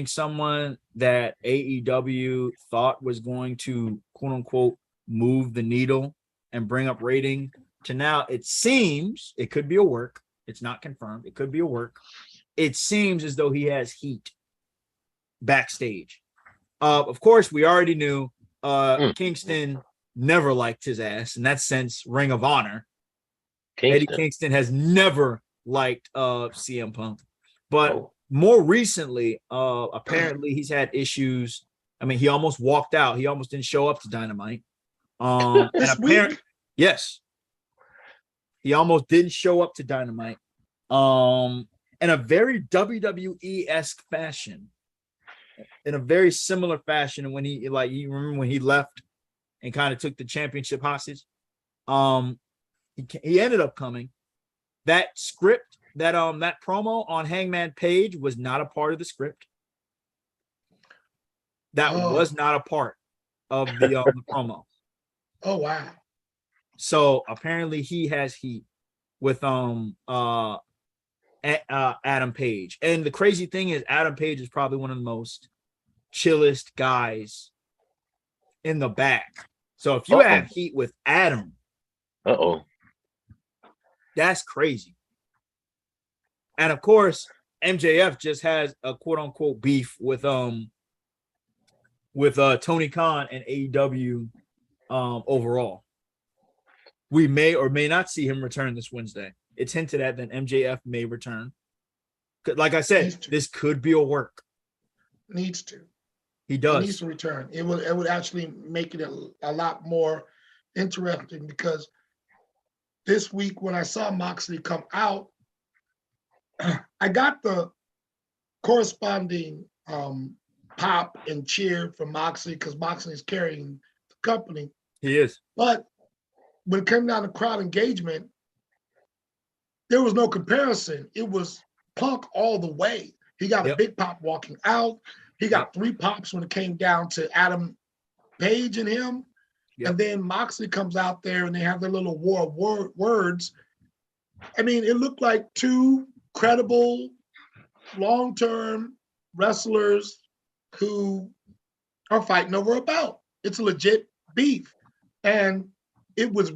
A: someone that AEW thought was going to quote unquote move the needle and bring up rating to now it seems, it could be a work, it's not confirmed, it could be a work, it seems as though he has heat backstage. Of course, we already knew Kingston never liked his ass, in that sense, Ring of Honor. Eddie Kingston has never liked CM Punk. But more recently, apparently he's had issues. I mean, he almost walked out. He almost didn't show up to Dynamite. And apparently, yes, he almost didn't show up to Dynamite. In a very WWE-esque fashion, in a very similar fashion, when he you remember when he left and kind of took the championship hostage. He ended up coming. That script, that promo on Hangman Page was not a part of the script. That was not a part of the promo.
D: Oh wow!
A: So apparently he has heat with Adam Page, and the crazy thing is Adam Page is probably one of the most chillest guys in the back. So if you have heat with Adam, that's crazy. And of course, MJF just has a quote unquote beef with Tony Khan and AEW overall. We may or may not see him return this Wednesday. It's hinted at that MJF may return. Like I said, this could be a work.
D: Needs to.
A: He does.
D: He needs to return. It would actually make it a lot more interesting, because this week when I saw Moxley come out, I got the corresponding pop and cheer from Moxley, because Moxley is carrying the company.
A: He is.
D: But when it came down to crowd engagement, there was no comparison. It was Punk all the way. He got a big pop walking out. He got 3 pops when it came down to Adam Page and him. Yep. And then Moxley comes out there and they have their little war of words. I mean, it looked like 2 credible, long-term wrestlers who are fighting over a belt. It's a legit beef. And it was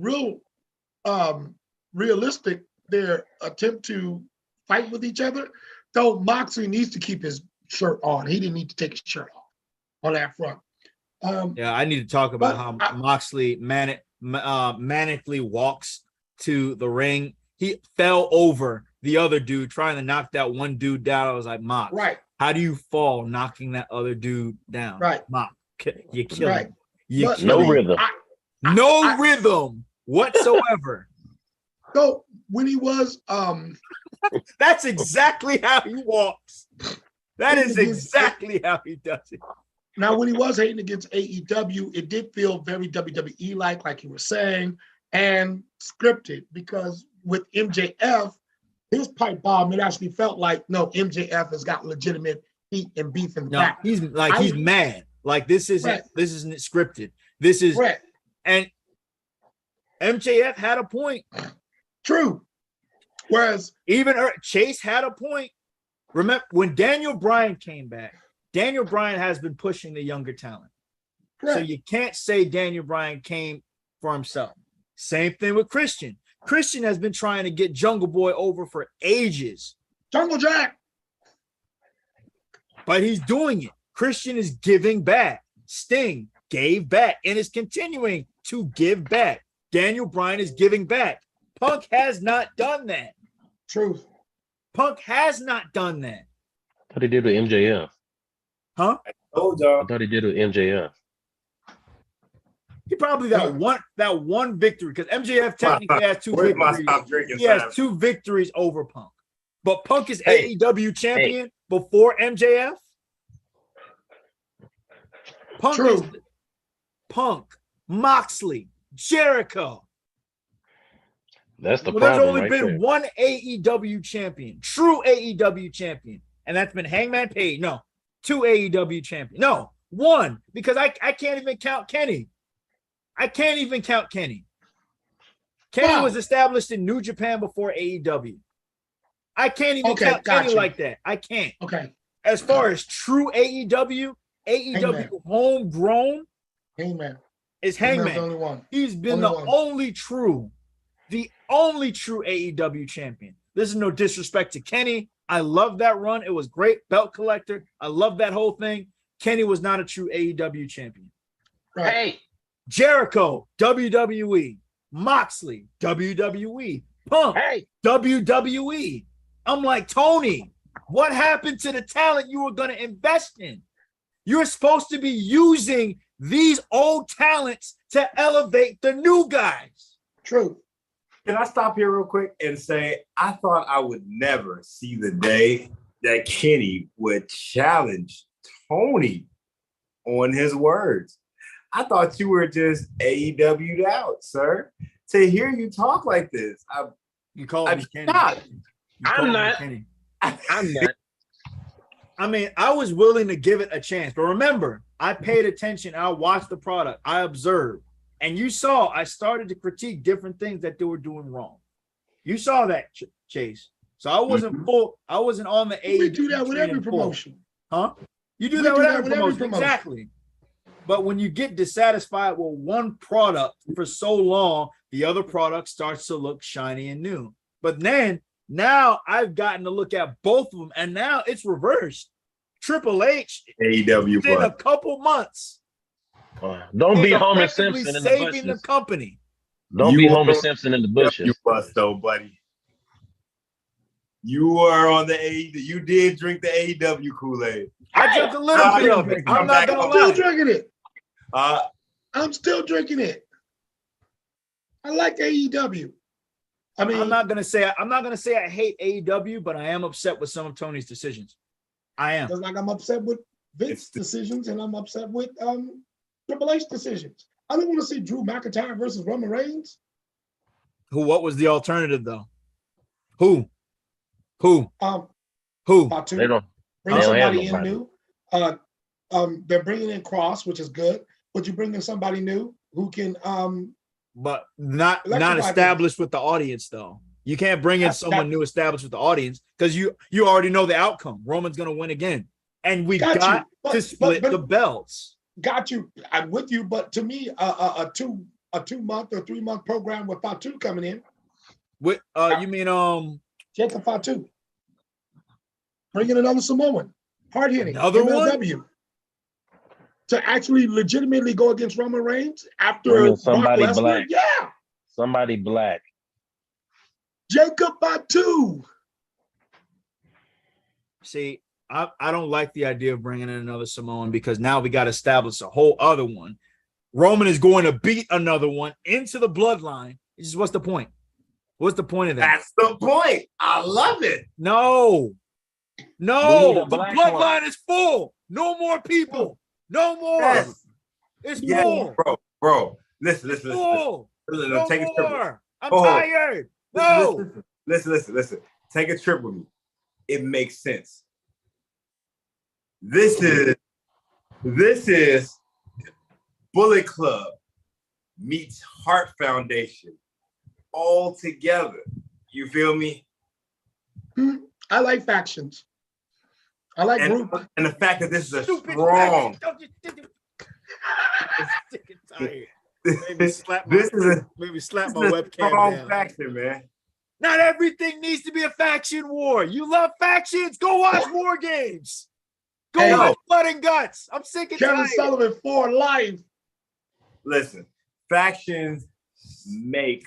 D: realistic, their attempt to fight with each other. Though Moxley needs to keep his shirt on. He didn't need to take his shirt off on that front.
A: Yeah, I need to talk about how Moxley manically walks to the ring. He fell over the other dude trying to knock that one dude down. I was like, Mox,
D: right.
A: How do you fall knocking that other dude down?
D: Right.
A: Mox, you kill him.
E: No rhythm.
A: No rhythm whatsoever.
D: So when he was
A: that's exactly how he walks. That is exactly how he does it.
D: Now, when he was hating against AEW, it did feel very WWE like you were saying, and scripted, because with MJF, his pipe bomb, it actually felt like, no, MJF has got legitimate heat and beef in the back.
A: He's mad. Like this isn't scripted. This is and MJF had a point.
D: True. Whereas
A: even Chase had a point. Remember when Daniel Bryan came back, Daniel Bryan has been pushing the younger talent. So you can't say Daniel Bryan came for himself. Same thing with Christian. Christian has been trying to get Jungle Boy over for ages.
D: Jungle Jack.
A: But he's doing it. Christian is giving back. Sting gave back and is continuing to give back. Daniel Bryan is giving back. Punk has not done that.
D: Truth.
A: Punk has not done that.
E: I thought he did with MJF.
A: Huh?
E: I thought he did with MJF.
A: He probably that one victory, because MJF technically has two victories. He has two victories over Punk. But Punk is AEW champion before MJF. Punk, Moxley, Jericho.
E: That's the
A: There's
E: problem.
A: only been one AEW champion, true AEW champion, and that's been Hangman Page. No, two AEW champions. No, one, because I can't even count Kenny. Kenny was established in New Japan before AEW. I can't even count Kenny like that. I can't.
D: Okay.
A: As far as true AEW homegrown,
D: Hangman
A: is Hangman.
D: The only one.
A: He's been the only true AEW champion. This is no disrespect to Kenny. I love that run. It was great. Belt collector. I love that whole thing. Kenny was not a true AEW champion.
D: Right.
E: Hey.
A: Jericho, WWE. Moxley, WWE. Punk, WWE. I'm like, Tony, what happened to the talent you were going to invest in? You're supposed to be using these old talents to elevate the new guys.
D: True.
B: Can I stop here real quick and say, I thought I would never see the day that Kenny would challenge Tony on his words. I thought you were just AEW'd out, sir. To hear you talk like this,
A: you call me Kenny.
E: I'm not. I'm not.
A: I mean, I was willing to give it a chance, but remember, I paid attention. I watched the product. I observed, and you saw I started to critique different things that they were doing wrong. You saw that, Chase. So I wasn't full. I wasn't on the AEW.
D: We do that with every promotion,
A: huh? You do that with every promotion, exactly. But when you get dissatisfied with one product for so long, the other product starts to look shiny and new. But then now I've gotten to look at both of them, and now it's reversed. Triple H,
B: AEW,
A: in a couple months.
E: Don't be Homer Simpson in the bushes.
A: Saving the company.
E: Don't be Homer Simpson in the bushes.
B: You bust though, buddy. You are on the AEW. You did drink the AEW Kool-Aid.
A: I drank a little bit of it. I'm not gonna lie.
D: I'm still drinking it.
B: I'm
D: still drinking it. I like AEW. I mean,
A: I'm not gonna say I hate AEW, but I am upset with some of Tony's decisions. I am.
D: Just like I'm upset with Vince's decisions, and I'm upset with Triple H decisions. I don't want to see Drew McIntyre versus Roman Reigns.
A: What was the alternative though? Who?
D: They
E: don't.
D: Bring somebody in new. They're bringing in Cross, which is good, but you bring in somebody new who can
A: but not established with the audience though. You can't bring in someone new established with the audience because you already know the outcome. Roman's gonna win again, and we got to split the belts.
D: Got you. I'm with you, but to me, two a 2-month or 3-month program with Fatu coming in.
A: What you mean
D: Jacob Fatu. Bringing another Samoan. Hard hitting.
A: Another
D: MLW. To actually legitimately go against Roman Reigns after
E: Bringing
D: Brock
E: somebody
D: Lesnar.
E: black.
D: Yeah.
E: Somebody black.
D: Jacob Fatu.
A: See, I don't like the idea of bringing in another Samoan because now we got to establish a whole other one. Roman is going to beat another one into the bloodline. It's just, what's the point? What's the point of that?
B: That's the point. I love it.
A: No,
E: We need
A: the
E: a black
A: bloodline
E: one.
A: is full. No more people. No more.
B: Yes.
A: It's
B: Yes,
A: full.
B: bro. Listen.
A: Full. No
B: Take a trip.
A: more. I'm
B: Oh.
A: tired. No.
B: Listen. Take a trip with me. It makes sense. This is Bullet Club meets Heart Foundation all together. You feel me?
D: I like factions. I like group.
B: And the fact that this is a
A: Stupid
B: strong.
A: Tired.
B: This is a
A: Maybe slap my
B: This is a
A: webcam
B: strong
A: down.
B: faction, man.
A: Not everything needs to be a faction war. You love factions? Go watch War Games. Go
D: Hey.
A: watch Blood and Guts. I'm sick and
D: Kevin
A: tired.
D: Sullivan for life.
B: Listen, factions make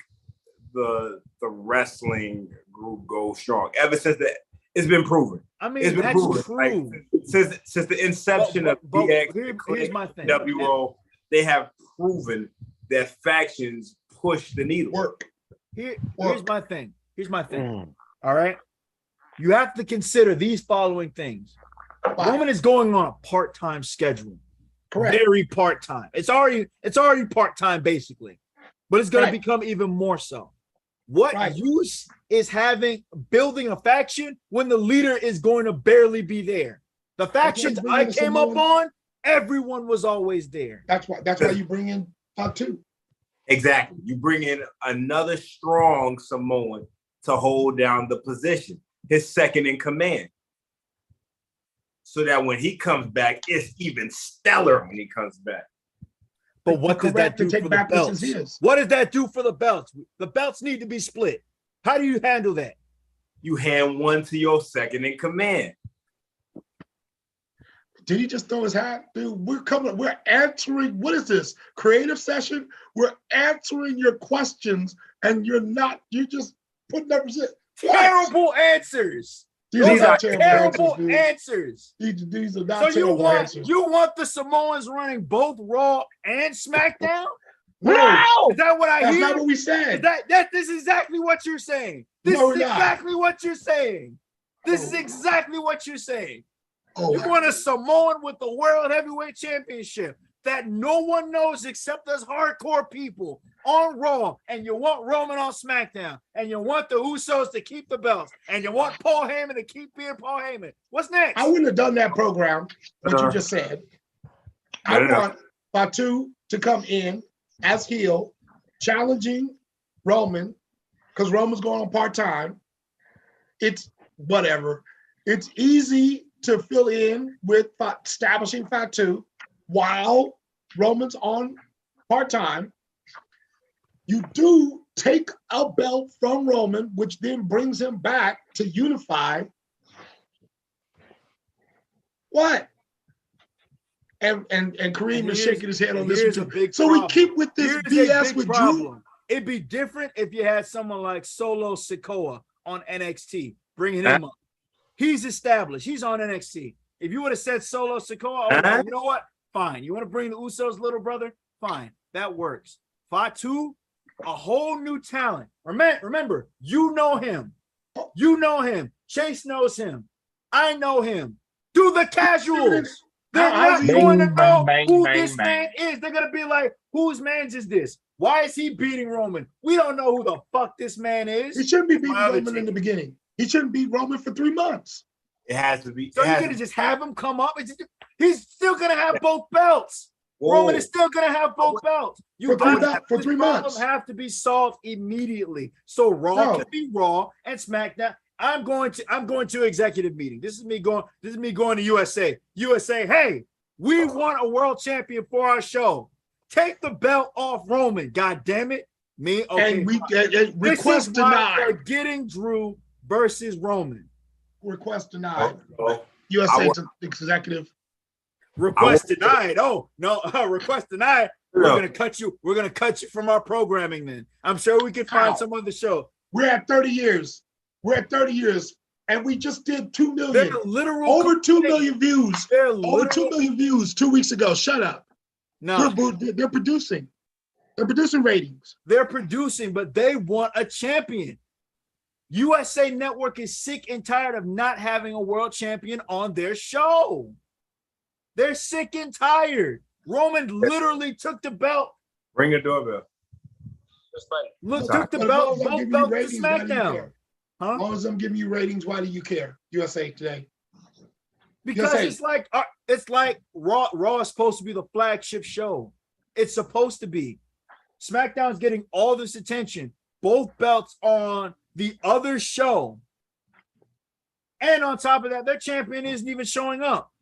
B: the wrestling group go strong. Ever since that, it's been proven.
A: I mean,
B: It's been
A: that's
B: proven.
A: true.
B: Like, since the inception
A: But
B: of DX,
A: here's my thing.
B: WO, they have proven that factions push the needle.
D: Work.
A: Here's
D: Work.
A: my thing. Here's my thing.
E: Mm.
A: All right. You have to consider these following things. Roman is going on a part-time schedule.
D: Correct.
A: Very part-time. It's already part-time basically, but it's going
D: Right.
A: to become even more so. What
D: Right.
A: use is building a faction when the leader is going to barely be there? The factions
D: bring
A: I
D: in
A: came up
D: Samoan.
A: on, everyone was always there.
D: That's why you bring in Fatu.
B: Exactly. You bring in another strong Samoan to hold down the position, his second in command. So that when he comes back, it's even stellar when he comes back.
A: But what does that
D: Correct, to
A: do
D: take
A: for the
D: back what's
A: belts?
D: his.
A: What does that do for the belts? The belts need to be split. How do you handle that?
B: You hand one to your second in command.
D: Did he just throw his hat? Dude, we're answering, what is this? Creative session? We're answering your questions and you're just putting up
A: Terrible answers.
D: These
B: are
A: Terrible answers.
D: These are not
A: So you
D: terrible
A: want
D: answers.
A: the Samoans running both Raw and SmackDown?
D: No,
A: Is that what I
D: that's
A: hear?
D: not what we
A: Is
D: said.
A: this is exactly what you're saying. This
D: No,
A: is
D: we're not.
A: exactly what you're saying. This is
D: Oh.
A: exactly what you're saying.
D: Oh,
A: You want a Samoan with the World Heavyweight Championship that no one knows except us hardcore people on Raw, and you want Roman on SmackDown, and you want the Usos to keep the belts, and you want Paul Heyman to keep being Paul Heyman. What's next?
D: I wouldn't have done that program, what you just said. I want Fatu to come in as heel, challenging Roman, because Roman's going on part-time. It's whatever. It's easy to fill in with establishing Fatu while Roman's on part-time. You do take a belt from Roman, which then brings him back to unify. What? And Kareem is shaking his head on this one too. So we keep with this BS with Drew.
A: It'd be different if you had someone like Solo Sikoa on NXT, bringing him up. He's established. He's on NXT. If you would have said Solo Sikoa, you know what? Fine. You want to bring the Usos' little brother? Fine. That works. Fatu, a whole new talent. Remember, you know him. You know him. Chase knows him. I know him. Do the casuals. They're not going to know who this man is. They're going to be like, whose man's is this? Why is he beating Roman? We don't know who the fuck this man is.
D: He shouldn't be beating Roman in the beginning. He shouldn't beat Roman for 3 months.
B: It has to be.
A: So you're going to just have him come up? He's still going to have both belts. Whoa. Roman is still going to have both belts.
D: For 3 months.
A: Have to be solved immediately. So Raw can be Raw and SmackDown. I'm going to executive meeting. This is me going to USA. USA, hey, we want a world champion for our show. Take the belt off Roman. God damn it. Me, okay.
D: And we
A: This
D: request
A: is why
D: denied.
A: they're getting Drew versus Roman.
D: Request denied.
B: Oh,
D: USA executive.
A: Request denied. Oh no, request denied. We're gonna cut you. We're gonna cut you from our programming. Then I'm sure we can find some other show.
D: We're at 30 years. We're at 30 years, and we just did 2 million. Over 2 million views. Over 2 million views 2 weeks ago. Shut up.
A: No,
D: they're producing. They're producing ratings.
A: They're producing, but they want a champion. USA Network is sick and tired of not having a world champion on their show. They're sick and tired. Roman literally took the belt.
B: Ring a doorbell.
A: Took the belt, both belts to SmackDown.
D: Huh? As long as I'm giving you ratings, why do you care? USA Today.
A: Because USA. it's like Raw is supposed to be the flagship show. It's supposed to be. SmackDown's getting all this attention. Both belts on the other show. And on top of that, their champion isn't even showing up.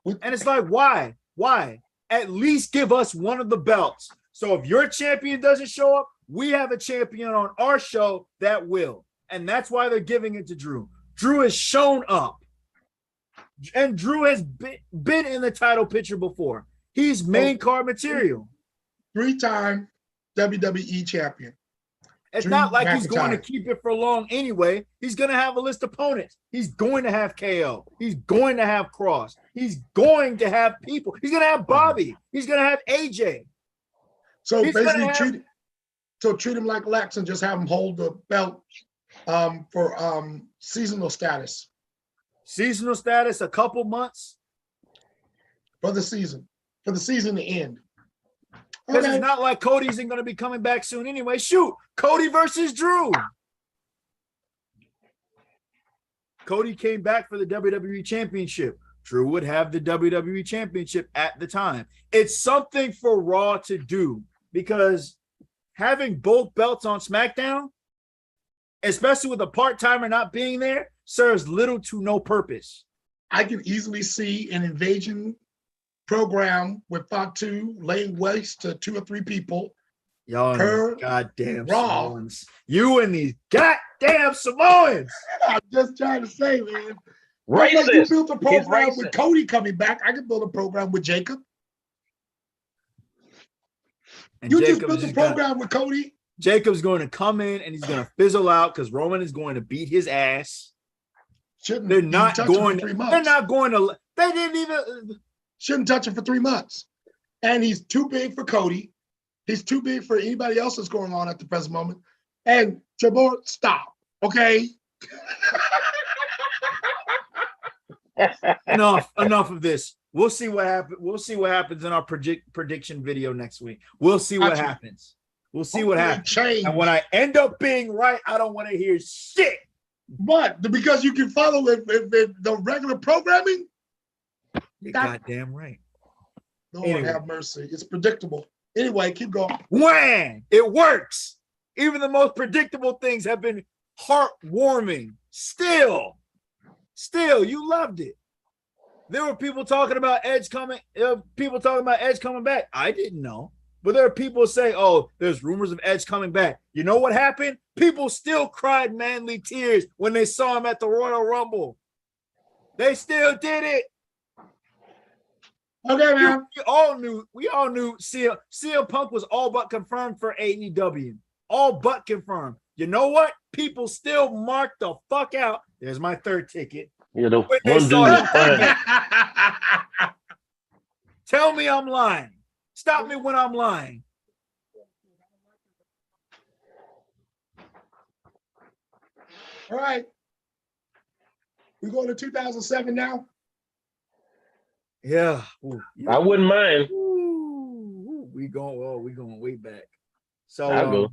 A: And it's like, why? Why? At least give us one of the belts. So if your champion doesn't show up, we have a champion on our show that will. And that's why they're giving it to Drew. Drew has shown up. And Drew has been in the title picture before. He's main card material.
D: 3-time WWE champion.
A: It's not like he's going to keep it for long anyway. He's going to have a list of opponents. He's going to have KO. He's going to have Cross. He's going to have people. He's going to have Bobby. He's going to have AJ.
D: So basically, treat him like Lex and just have him hold the belt for seasonal status.
A: Seasonal status, a couple months
D: for the season to end.
A: Because it's not like Cody isn't going to be coming back soon anyway. Shoot, Cody versus Drew. Cody came back for the WWE Championship. Drew would have the WWE Championship at the time. It's something for Raw to do because having both belts on SmackDown, especially with a part-timer not being there, serves little to no purpose.
D: I can easily see an invasion program with Fatu laying waste to 2 or 3 people.
A: Y'all goddamn Raw. Samoans. You and these goddamn Samoans.
D: I'm just trying to say, man.
E: Racist.
D: You built a program with Cody coming back. I can build a program with Jacob. And you just built a program with Cody.
A: Jacob's going to come in and he's going to fizzle out because Roman is going to beat his ass. They're not going to. They didn't even.
D: Shouldn't touch him for 3 months. And he's too big for Cody. He's too big for anybody else that's going on at the present moment. And Jabor, stop, okay?
A: Enough of this. We'll see what happens. We'll see what happens in our prediction video next week. We'll see what happens. We'll see what happens. And when I end up being right, I don't want to hear shit.
D: But because you can follow the regular programming,
A: you're goddamn right.
D: Lord have mercy. It's predictable. Anyway, keep going.
A: When it works. Even the most predictable things have been heartwarming. Still, you loved it. There were people talking about Edge coming. People talking about Edge coming back. I didn't know. But there are people saying, oh, there's rumors of Edge coming back. You know what happened? People still cried manly tears when they saw him at the Royal Rumble. They still did it.
D: Okay, man.
A: We all knew CM Punk was all but confirmed for AEW. All but confirmed. You know what? People still mark the fuck out. There's my third ticket.
E: You know, one dude.
A: Tell me I'm lying. Stop me when I'm lying.
D: All right. We going to 2007 now?
A: Yeah. Ooh, yeah.
E: I wouldn't mind.
A: We going way back. So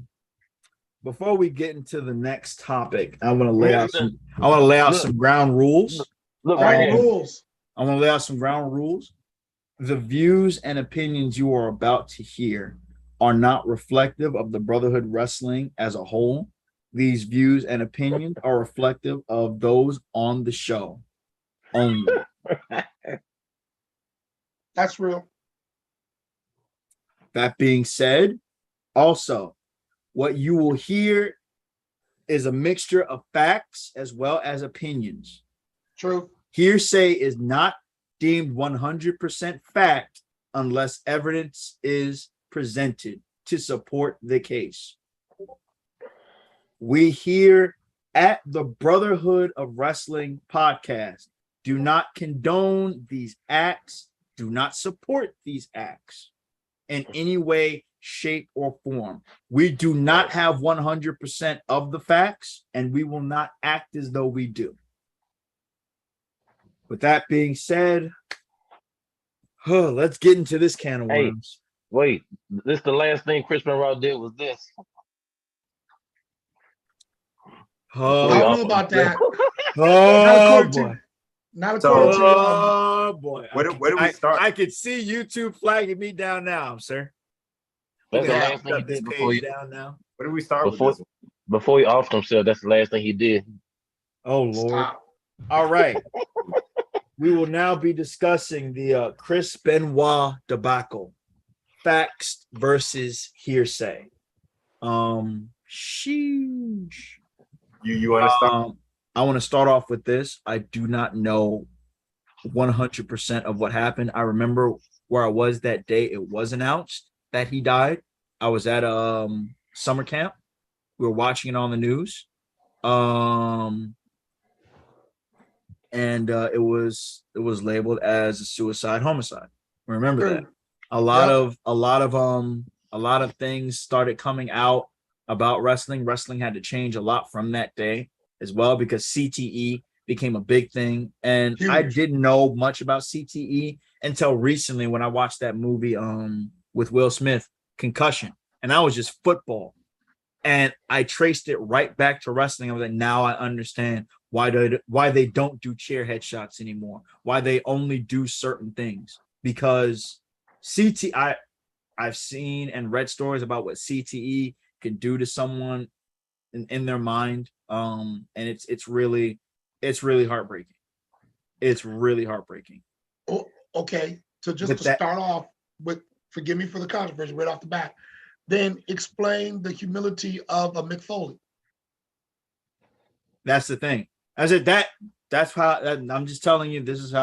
A: before we get into the next topic, I want to lay out some ground rules.
E: Look right here.
A: I want to lay out some ground rules. The views and opinions you are about to hear are not reflective of the Brotherhood Wrestling as a whole. These views and opinions are reflective of those on the show only.
D: That's real.
A: That being said, also, what you will hear is a mixture of facts as well as opinions.
D: True.
A: Hearsay is not deemed 100% fact unless evidence is presented to support the case. We here at the Brotherhood of Wrestling podcast do not condone these acts, do not support these acts in any way, shape, or form. We do not have 100% of the facts, and we will not act as though we do. With that being said, let's get into this can of worms.
E: Wait, this the last thing Chris Benoit did was this.
D: I don't know about that.
A: Oh boy.
D: Not according to
A: Oh boy.
B: Where do we start?
A: I could see YouTube flagging me down now, sir.
E: That's the
A: Yeah,
E: last thing he
A: this
E: did before
A: page
E: he,
A: down now.
B: Where do we start
E: before he offed himself. That's the last thing he did.
A: Oh Lord.
D: Stop.
A: All right. We will now be discussing the Chris Benoit debacle. Facts versus hearsay. Sheesh.
B: You want to start?
A: I want to start off with this. I do not know 100% of what happened. I remember where I was that day. It was announced that he died. I was at summer camp. We were watching it on the news. And it was labeled as a suicide homicide. Remember that. A lot of things started coming out about wrestling. Wrestling had to change a lot from that day as well because CTE became a big thing. And I didn't know much about CTE until recently when I watched that movie with Will Smith, Concussion. And that was just football. And I traced it right back to wrestling. I was like, now I understand why they don't do chair headshots anymore, why they only do certain things. Because I've seen and read stories about what CTE can do to someone in their mind. And it's really heartbreaking. It's really heartbreaking.
D: Oh, okay. So just start off with, forgive me for the controversy right off the bat, then explain the humility of a Mick Foley.
A: That's the thing. I said that's how I'm just telling you this is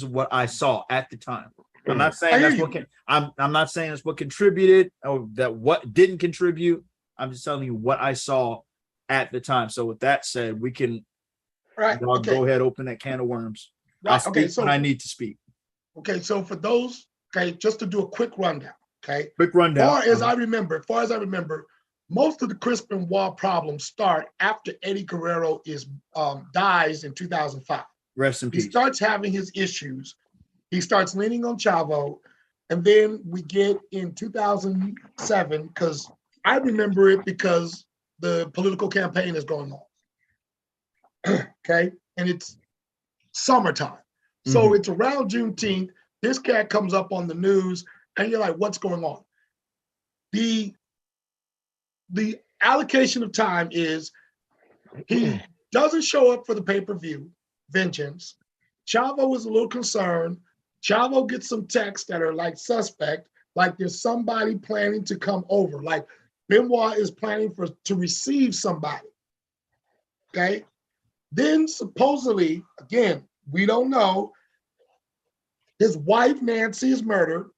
A: what I saw at the time. I'm not saying I'm not saying that's what contributed or that what didn't contribute. I'm just telling you what I saw at the time. So with that said, we can go ahead, open that can of worms. I'll speak when I need to speak.
D: Okay, so for those, just to do a quick rundown. Okay.
A: Quick rundown.
D: As far as I remember, most of the Chris Benoit problems start after Eddie Guerrero dies in 2005.
A: Rest in peace.
D: He starts having his issues. He starts leaning on Chavo. And then we get in 2007, because I remember it because the political campaign is going on. Okay. And it's summertime. So it's around Juneteenth. This cat comes up on the news and you're like, what's going on? The allocation of time is he doesn't show up for the pay-per-view, Vengeance. Chavo is a little concerned. Chavo gets some texts that are like suspect, like there's somebody planning to come over, like Benoit is planning to receive somebody. Okay. Then supposedly, again, we don't know, his wife Nancy is murdered,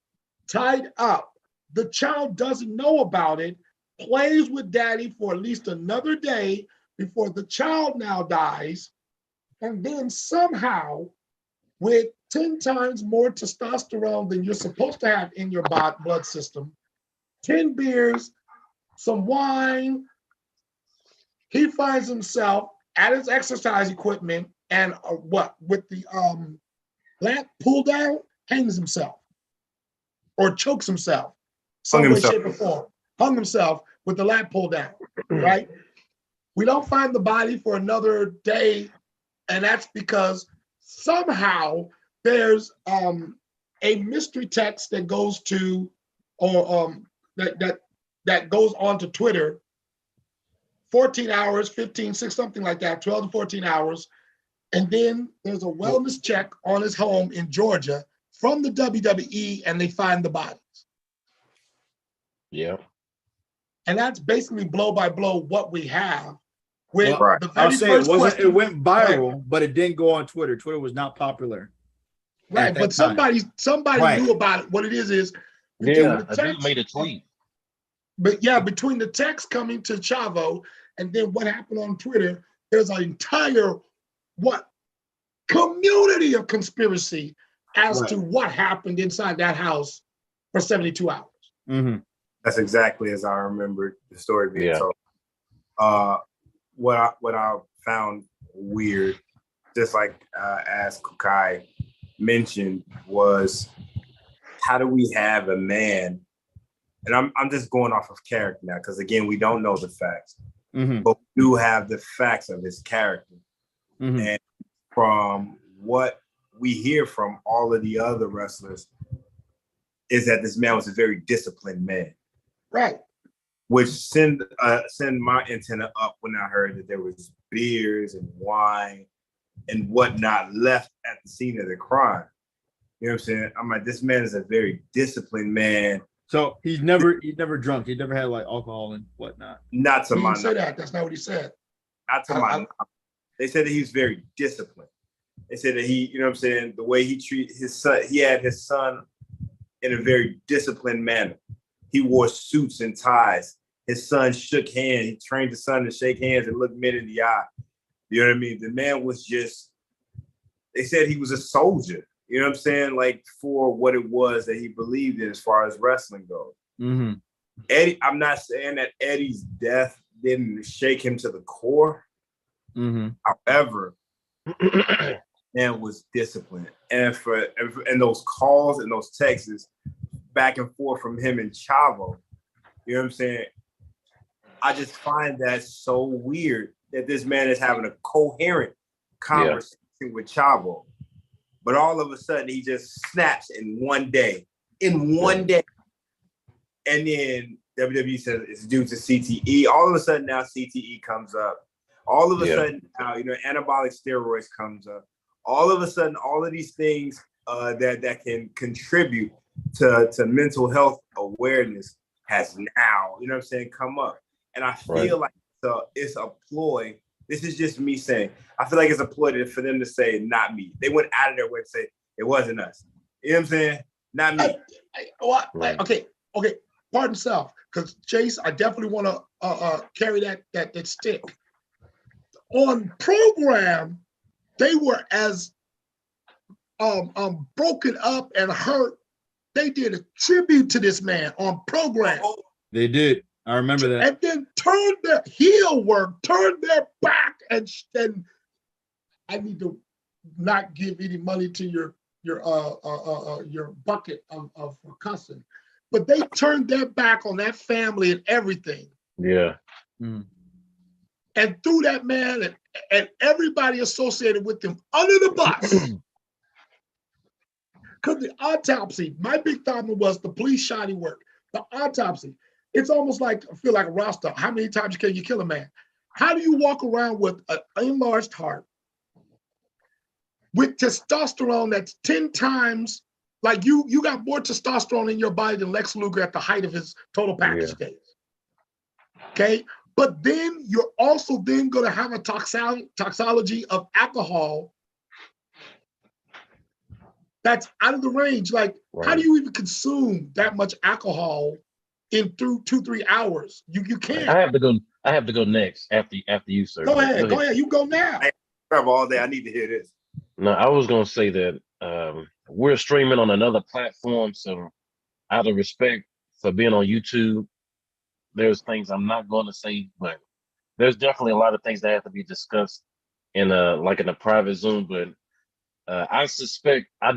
D: tied up. The child doesn't know about it, plays with daddy for at least another day before the child now dies. And then somehow, with 10 times more testosterone than you're supposed to have in your blood system, 10 beers, some wine, he finds himself at his exercise equipment and with the lamp pull down, hangs himself or chokes himself, some way, shape, or form. Hung himself with the lamp pulled down, right? We don't find the body for another day, and that's because somehow there's a mystery text that goes to, or that goes on to Twitter, 14 hours, 15, 6, something like that, 12 to 14 hours. And then there's a wellness check on his home in Georgia, from the WWE and they find the bodies.
E: Yeah.
D: And that's basically blow by blow what we have. With
A: Well,
D: the
A: I'll
D: very
A: say
D: first
A: it wasn't.
D: question,
A: It went viral, but it didn't go on Twitter. Twitter was not popular.
D: right?
A: at that
D: But
A: time.
D: somebody
A: Right.
D: knew about it. What it is between
E: Yeah,
D: the
E: a dude
D: text,
E: made a tweet.
D: but yeah, between the text coming to Chavo and then what happened on Twitter, there's an entire community of conspiracy as
A: Right.
D: to what happened inside that house for 72 hours.
A: Mm-hmm.
B: That's exactly as I remember the story being
E: Yeah.
B: told. What I found weird, just like as Kukai mentioned, was how do we have a man? And I'm just going off of character now, because again, we don't know the facts, but we do have the facts of his character. And from what we hear from all of the other wrestlers, is that this man was a very disciplined man.
D: Right.
B: Which send my antenna up when I heard that there was beers and wine and whatnot left at the scene of the crime. You know what I'm saying? I'm like, this man is a very disciplined man.
A: So he's never drunk. He never had like alcohol and whatnot.
B: Not to
D: He
B: my
D: didn't say that. That's not what he said.
B: Not to my knowledge. They said that he was very disciplined. They said that he, you know what I'm saying, the way he treated his son, he had his son in a very disciplined manner. He wore suits and ties. His son shook hands. He trained his son to shake hands and look men in the eye. You know what I mean? The man was just, they said he was a soldier. You know what I'm saying? Like, for what it was that he believed in as far as wrestling goes.
A: Mm-hmm.
B: Eddie, I'm not saying that Eddie's death didn't shake him to the core.
A: Mm-hmm.
B: However, man was disciplined. And those calls and those texts back and forth from him and Chavo, you know what I'm saying? I just find that so weird that this man is having a coherent conversation with Chavo. But all of a sudden, he just snaps in one day. And then WWE says it's due to CTE. All of a sudden now CTE comes up. All of a sudden now, anabolic steroids comes up. All of a sudden, all of these things that can contribute to mental health awareness has now, you know what I'm saying, come up. And I feel like it's a ploy. This is just me saying, I feel like it's a ploy for them to say, not me. They went out of their way to say, it wasn't us. You know what I'm saying? Not me.
D: Okay. Pardon self, because Chase, I definitely want to carry that stick. On program, they were as broken up and hurt. They did a tribute to this man on program.
A: They did. I remember that.
D: And then turned their heel work, turned their back, and I need to not give any money to your bucket of cussing, but they turned their back on that family and everything.
E: Yeah.
A: Mm.
D: And threw that man and everybody associated with him under the bus. Because the autopsy, my big problem was the police shoddy work. The autopsy, it's almost like, I feel like a roster. How many times can you kill a man? How do you walk around with an enlarged heart, with testosterone that's 10 times, like you got more testosterone in your body than Lex Luger at the height of his total package days. Okay? But then you're also then going to have a toxology of alcohol that's out of the range. Like, how do you even consume that much alcohol in through 2-3 hours? You can't.
E: I have to go next after you, sir.
D: Go ahead. You go now.
B: I have all day. I need to hear this.
E: No, I was gonna say that we're streaming on another platform, so out of respect for being on YouTube, there's things I'm not going to say, but there's definitely a lot of things that have to be discussed in a private Zoom. But I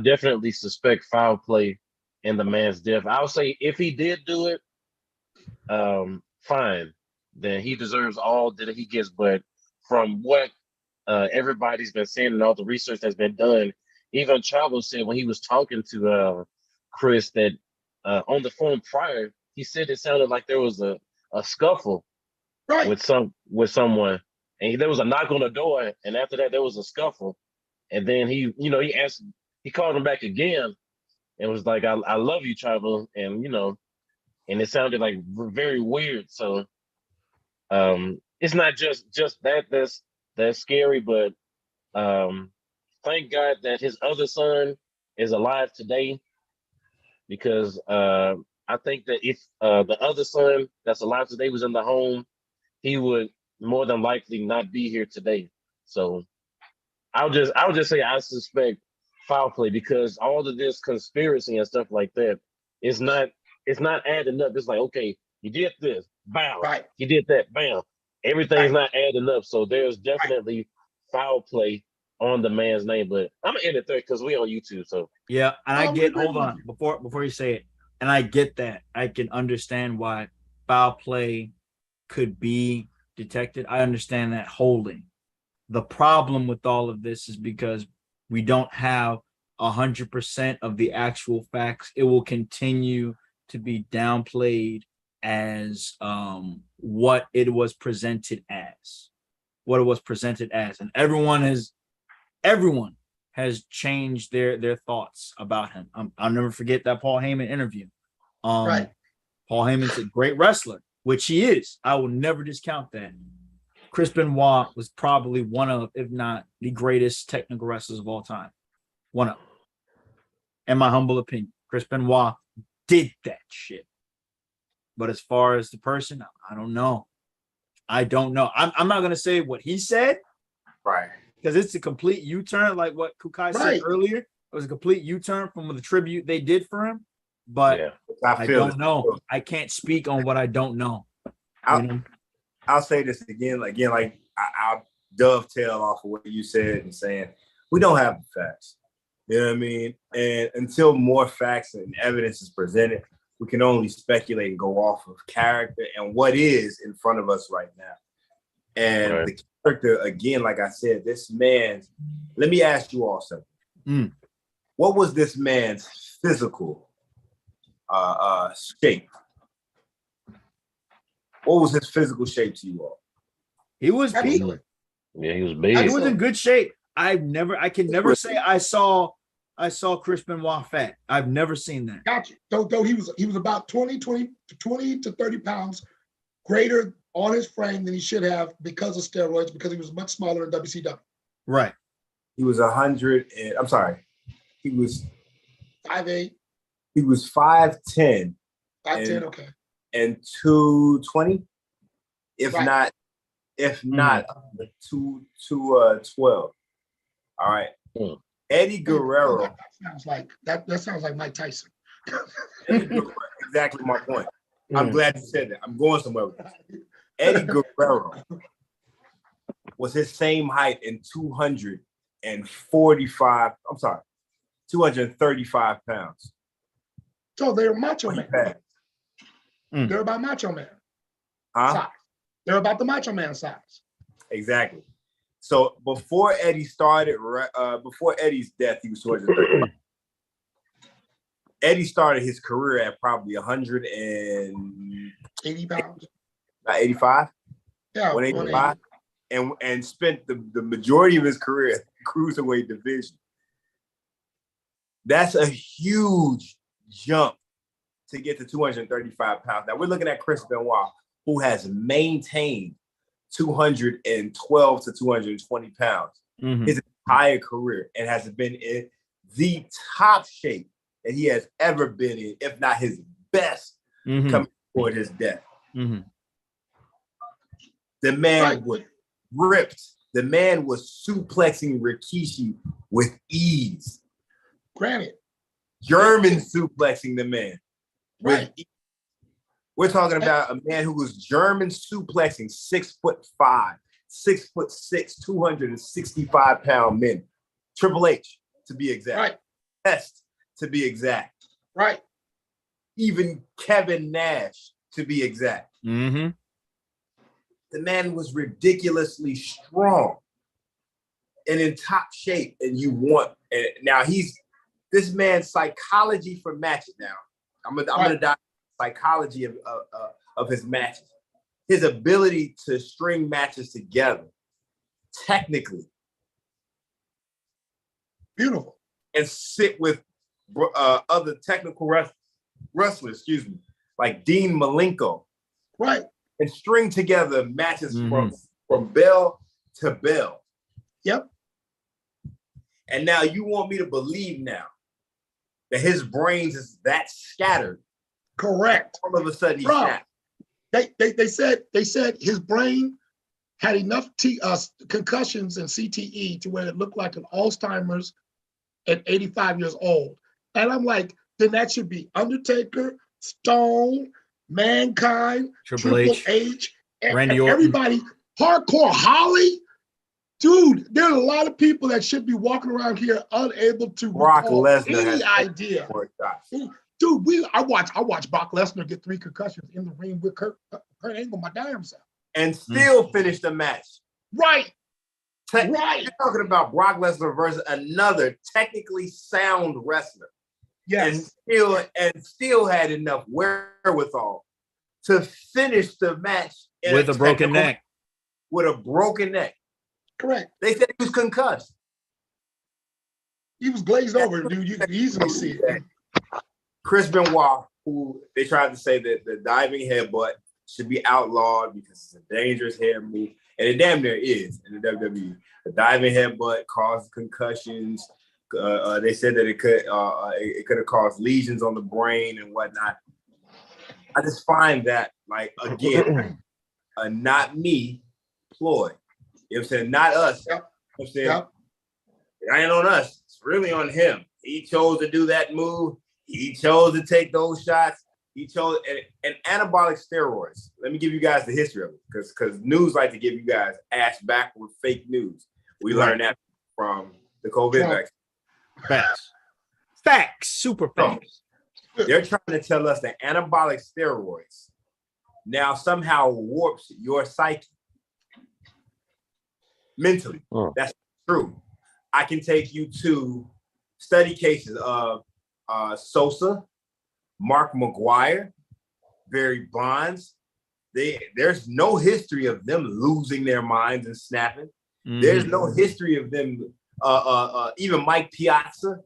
E: definitely suspect foul play in the man's death. I would say if he did do it, fine, then he deserves all that he gets. But from what everybody's been saying and all the research that's been done, even Chavo said when he was talking to Chris that on the phone prior, he said it sounded like there was a scuffle with someone, and there was a knock on the door, and after that there was a scuffle, and then he called him back again, and was like, I love you, Tribal. And, and it sounded like very weird. So it's not just that's scary, but thank God that his other son is alive today, because I think that if the other son that's alive today was in the home, he would more than likely not be here today. So I'll just say I suspect foul play, because all of this conspiracy and stuff like that is not it's not adding up. It's like, okay, you did this, bam,
D: Right.
E: you did that, bam. Everything's not adding up. So there's definitely foul play on the man's name. But I'm gonna end it there because we on YouTube. So
A: yeah, and I get. Hold on, before you say it, and I get that. I can understand why foul play could be detected. I understand that wholly. The problem with all of this is because we don't have 100% of the actual facts. It will continue to be downplayed as what it was presented as, and everyone has changed their thoughts about him. I'll never forget that Paul Heyman interview.
D: Right.
A: Paul Heyman's a great wrestler, which he is. I will never discount that. Chris Benoit was probably one of, if not the greatest technical wrestlers of all time. One of, in my humble opinion. Chris Benoit did that shit. But as far as the person, I don't know. I'm not going to say what he said.
B: Right.
A: Because it's a complete U-turn, like what Kukai said earlier. It was a complete U-turn from the tribute they did for him. But yeah, I don't know. I can't speak on what I don't know.
B: I'll say this again, like I'll dovetail off of what you said and saying we don't have the facts. You know what I mean? And until more facts and evidence is presented, we can only speculate and go off of character and what is in front of us right now. And the character, again, like I said, this man's. Let me ask you all something. What was this man's physical shape? What was his physical shape to you all?
A: He was big.
E: Yeah, he was big.
A: He was in good shape. I can never say I saw Chris Benoit fat. I've never seen that.
D: Gotcha. Though he was about 20 to 30 pounds greater on his frame than he should have because of steroids, because he was much smaller in WCW.
A: Right.
B: He was 100 and I'm sorry. He was
D: 5'8".
B: He was 5'10".
D: 5'10", okay.
B: And 220, if not 212. All right. Eddie Guerrero.
D: That sounds like Mike Tyson.
B: Exactly my point. I'm glad you said that. I'm going somewhere with this. Eddie Guerrero was his same height in 235 pounds.
D: So they're Macho Man. They're about Macho Man size. They're about the Macho Man size.
B: Exactly. So before Eddie's death, he was 235. Eddie started his career at probably
D: 180 pounds.
B: About 85?
D: Yeah,
B: 185. And spent the majority of his career in the cruiserweight division. That's a huge jump to get to 235 pounds. Now we're looking at Chris Benoit, who has maintained 212 to 220 pounds his entire career and has been in the top shape that he has ever been in, if not his best, coming toward his death. The man was ripped. The man was suplexing Rikishi with ease.
D: Granted.
B: German suplexing the man. With ease. We're talking about a man who was German suplexing 6'5", 6'6", 265-pound men. Triple H, to be exact.
D: Right.
B: Test, to be exact.
D: Right.
B: Even Kevin Nash, to be exact.
A: The
B: man was ridiculously strong and in top shape. And now this man's psychology for matches now. I'm gonna dive psychology of his matches. His ability to string matches together, technically.
D: Beautiful.
B: And sit with other technical wrestlers, excuse me, like Dean Malenko,
D: Right.
B: and string together matches from bell to bell.
D: Yep.
B: And now you want me to believe now that his brains is that scattered.
D: Correct.
B: All of a sudden he
D: Bro,
B: snapped.
D: They said his brain had enough concussions and CTE to where it looked like an Alzheimer's at 85 years old. And I'm like, then that should be Undertaker, Stone, Mankind,
A: Triple H, Randy Orton.
D: everybody, Hardcore Holly. Dude, there are a lot of people that should be walking around here unable to
B: Brock
D: recall
B: Lesnar
D: any idea. Dude, I watched Brock Lesnar get 3 concussions in the ring with Kurt Angle, my damn self.
B: And still finish the match.
D: Right.
B: Right. You're talking about Brock Lesnar versus another technically sound wrestler.
D: Yes.
B: And still had enough wherewithal to finish the match
A: with a broken neck.
B: With a broken neck.
D: Correct.
B: They said he was concussed.
D: He was glazed over, dude. You can easily see it.
B: Chris Benoit, who they tried to say that the diving headbutt should be outlawed because it's a dangerous head move, and it damn near is in the WWE. The diving headbutt caused concussions. They said that it could have caused lesions on the brain and whatnot. I just find that, like, again, a not me ploy. You know what I'm saying? Not us. Yep. You know what I'm saying? Yep. It ain't on us. It's really on him. He chose to do that move. He chose to take those shots. He chose and anabolic steroids. Let me give you guys the history of it, because news like to give you guys ass backward fake news. We learned that from the COVID vaccine.
A: Facts. Super facts.
B: They're trying to tell us that anabolic steroids now somehow warps your psyche mentally. That's true. I can take you to study cases of Sosa, Mark McGuire, Barry Bonds. There's no history of them losing their minds and snapping. There's no history of them, even Mike Piazza,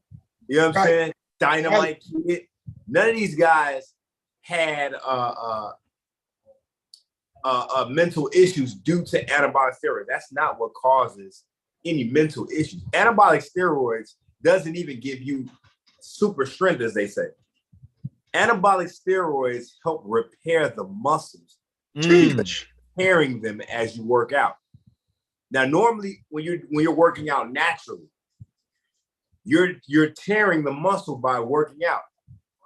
B: you know what I'm saying? Dynamite Kid. None of these guys had mental issues due to anabolic steroids. That's not what causes any mental issues. Anabolic steroids doesn't even give you super strength, as they say. Anabolic steroids help repair the muscles, repairing them as you work out. Now, normally when you're working out naturally, you're tearing the muscle by working out.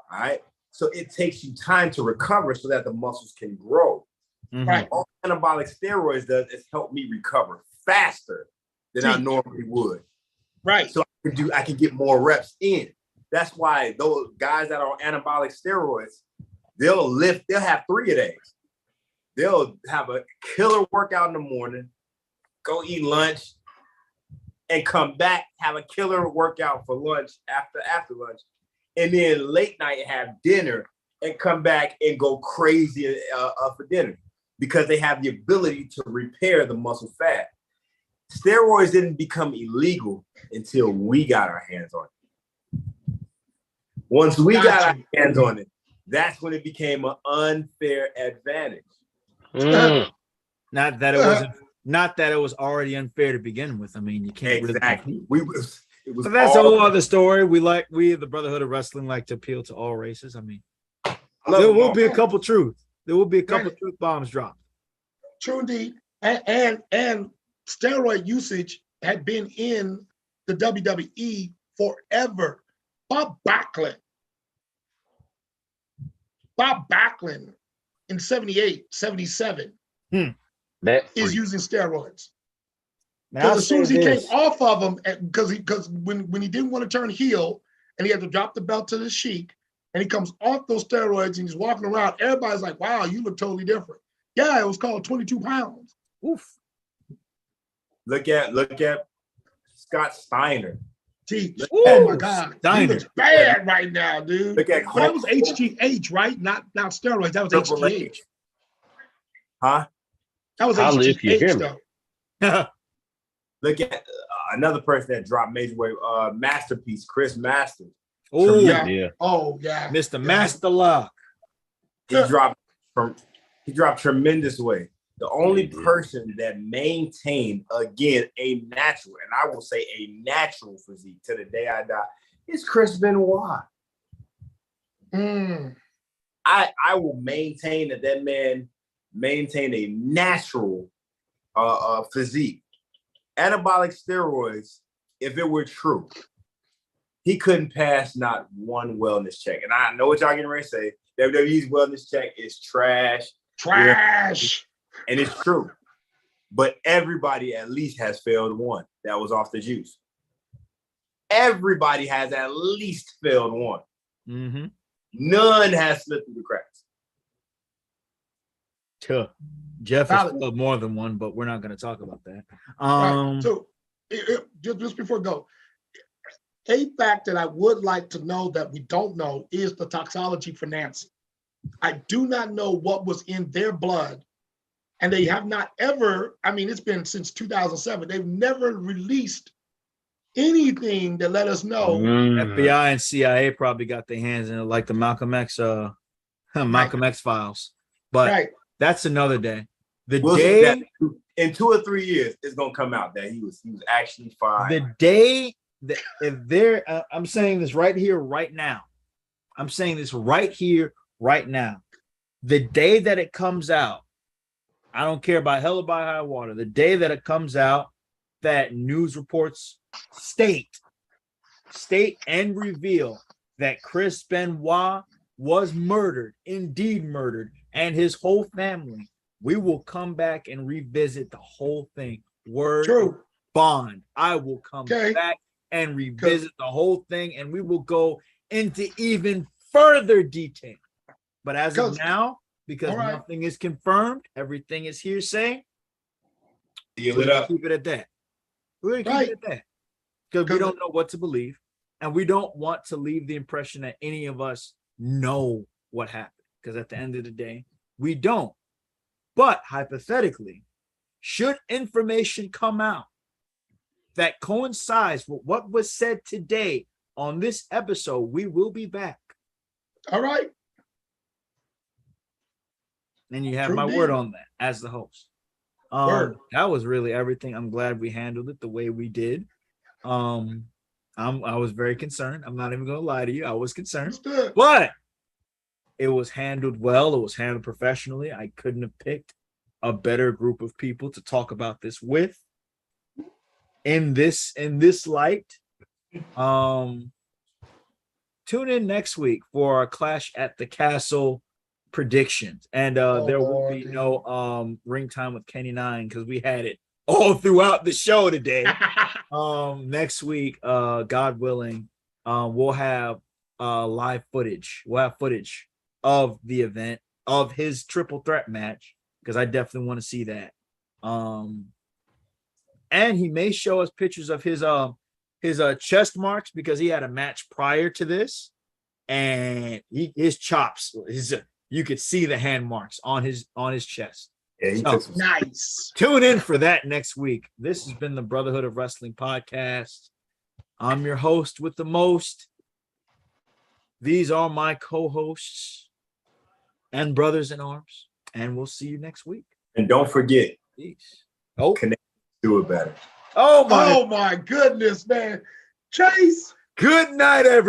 B: All right. So it takes you time to recover so that the muscles can grow. Right. All anabolic steroids does is help me recover faster than I normally would. Right. So I can get more reps in. That's why those guys that are on anabolic steroids, they'll have 3 a day. They'll have a killer workout in the morning, go eat lunch, and come back, have a killer workout for lunch after lunch, and then late night have dinner and come back and go crazy for dinner because they have the ability to repair the muscle fat. Steroids didn't become illegal until we got our hands on it. Once we got our hands on it, that's when it became an unfair advantage.
A: Not that it was already unfair to begin with. I mean, you can't
B: exactly.
A: But that's a whole other story. We the Brotherhood of Wrestling like to appeal to all races. I mean, there will be a couple truth. There will be a couple truth bombs dropped.
D: True indeed. And steroid usage had been in the WWE forever. Bob Backlund in 78, 77 is using steroids. Because as soon as he came off of them, because when he didn't want to turn heel and he had to drop the belt to the Sheik, and he comes off those steroids and he's walking around, everybody's like, wow, you look totally different. Yeah, it was called 22 pounds. Oof.
B: Look at Scott Steiner.
D: Oh my God. Steiner. He looks bad right now, dude.
B: Look at
D: that was HGH, right? Not steroids. That was HGH.
B: Huh?
D: That was HGH, though.
B: Look at another person that dropped major weight, Masterpiece, Chris Masters.
A: Oh,
E: Yeah.
D: Oh, yeah.
A: Mr. Master Lock.
B: He dropped tremendous weight. The only
E: He did.
B: person that maintained, again, a natural, and I will say a natural physique to the day I die, is Chris Benoit.
D: Mm.
B: I will maintain that man maintained a natural physique. Anabolic steroids, if it were true, he couldn't pass not one wellness check. And I know what y'all getting ready to say. WWE's wellness check is trash.
D: Trash.
B: And it's true. But everybody at least has failed one that was off the juice. Everybody has at least failed one.
A: Mm-hmm.
B: None has slipped through the cracks.
A: Jeff has failed more than one, but we're not going to talk about that.
D: Right. So just before we go, a fact that I would like to know that we don't know is the toxology for Nancy. I do not know what was in their blood, and they have not ever, I mean, it's been since 2007, they've never released anything that let us know.
A: FBI and CIA probably got their hands in it, like the Malcolm X X files. But that's another day.
B: We'll see that in 2 or 3 years, it's gonna come out that he was actually fine.
A: The day that if they're, I'm saying this right here, right now. I'm saying this right here, right now. The day that it comes out, I don't care about hell or by high water. The day that it comes out, that news reports state and reveal that Chris Benoit was murdered, indeed murdered, and his whole family, we will come back and revisit the whole thing. Word bond. I will come back and revisit the whole thing, and we will go into even further detail. But as of now, because nothing is confirmed, everything is hearsay, we're going to keep it at that. We're going to keep it at that. Because we don't know what to believe, and we don't want to leave the impression that any of us know what happened. Because at the end of the day, we don't. But hypothetically, should information come out that coincides with what was said today on this episode, we will be back.
D: All right.
A: And you have my word on that as the host. That was really everything. I'm glad we handled it the way we did. I was very concerned. I'm not even going to lie to you. I was concerned, but it was handled well. It was handled professionally. I couldn't have picked a better group of people to talk about this with. In this light, tune in next week for our Clash at the Castle predictions, and there will be no ring time with Kenny 9 because we had it all throughout the show today. Next week, God willing, we'll have live footage. We'll have footage of the event, of his triple threat match, because I definitely want to see that. And he may show us pictures of his chest marks, because he had a match prior to this, and his chops, you could see the hand marks on his chest.
B: Yeah,
D: nice.
A: Tune in for that next week. This has been the Brotherhood of Wrestling podcast. I'm your host with the most. These are my co-hosts and brothers in arms, and we'll see you next week.
B: And don't forget,
A: peace.
B: Connect, do it better.
A: Oh my
D: goodness, man. Chase.
A: Good night, everyone.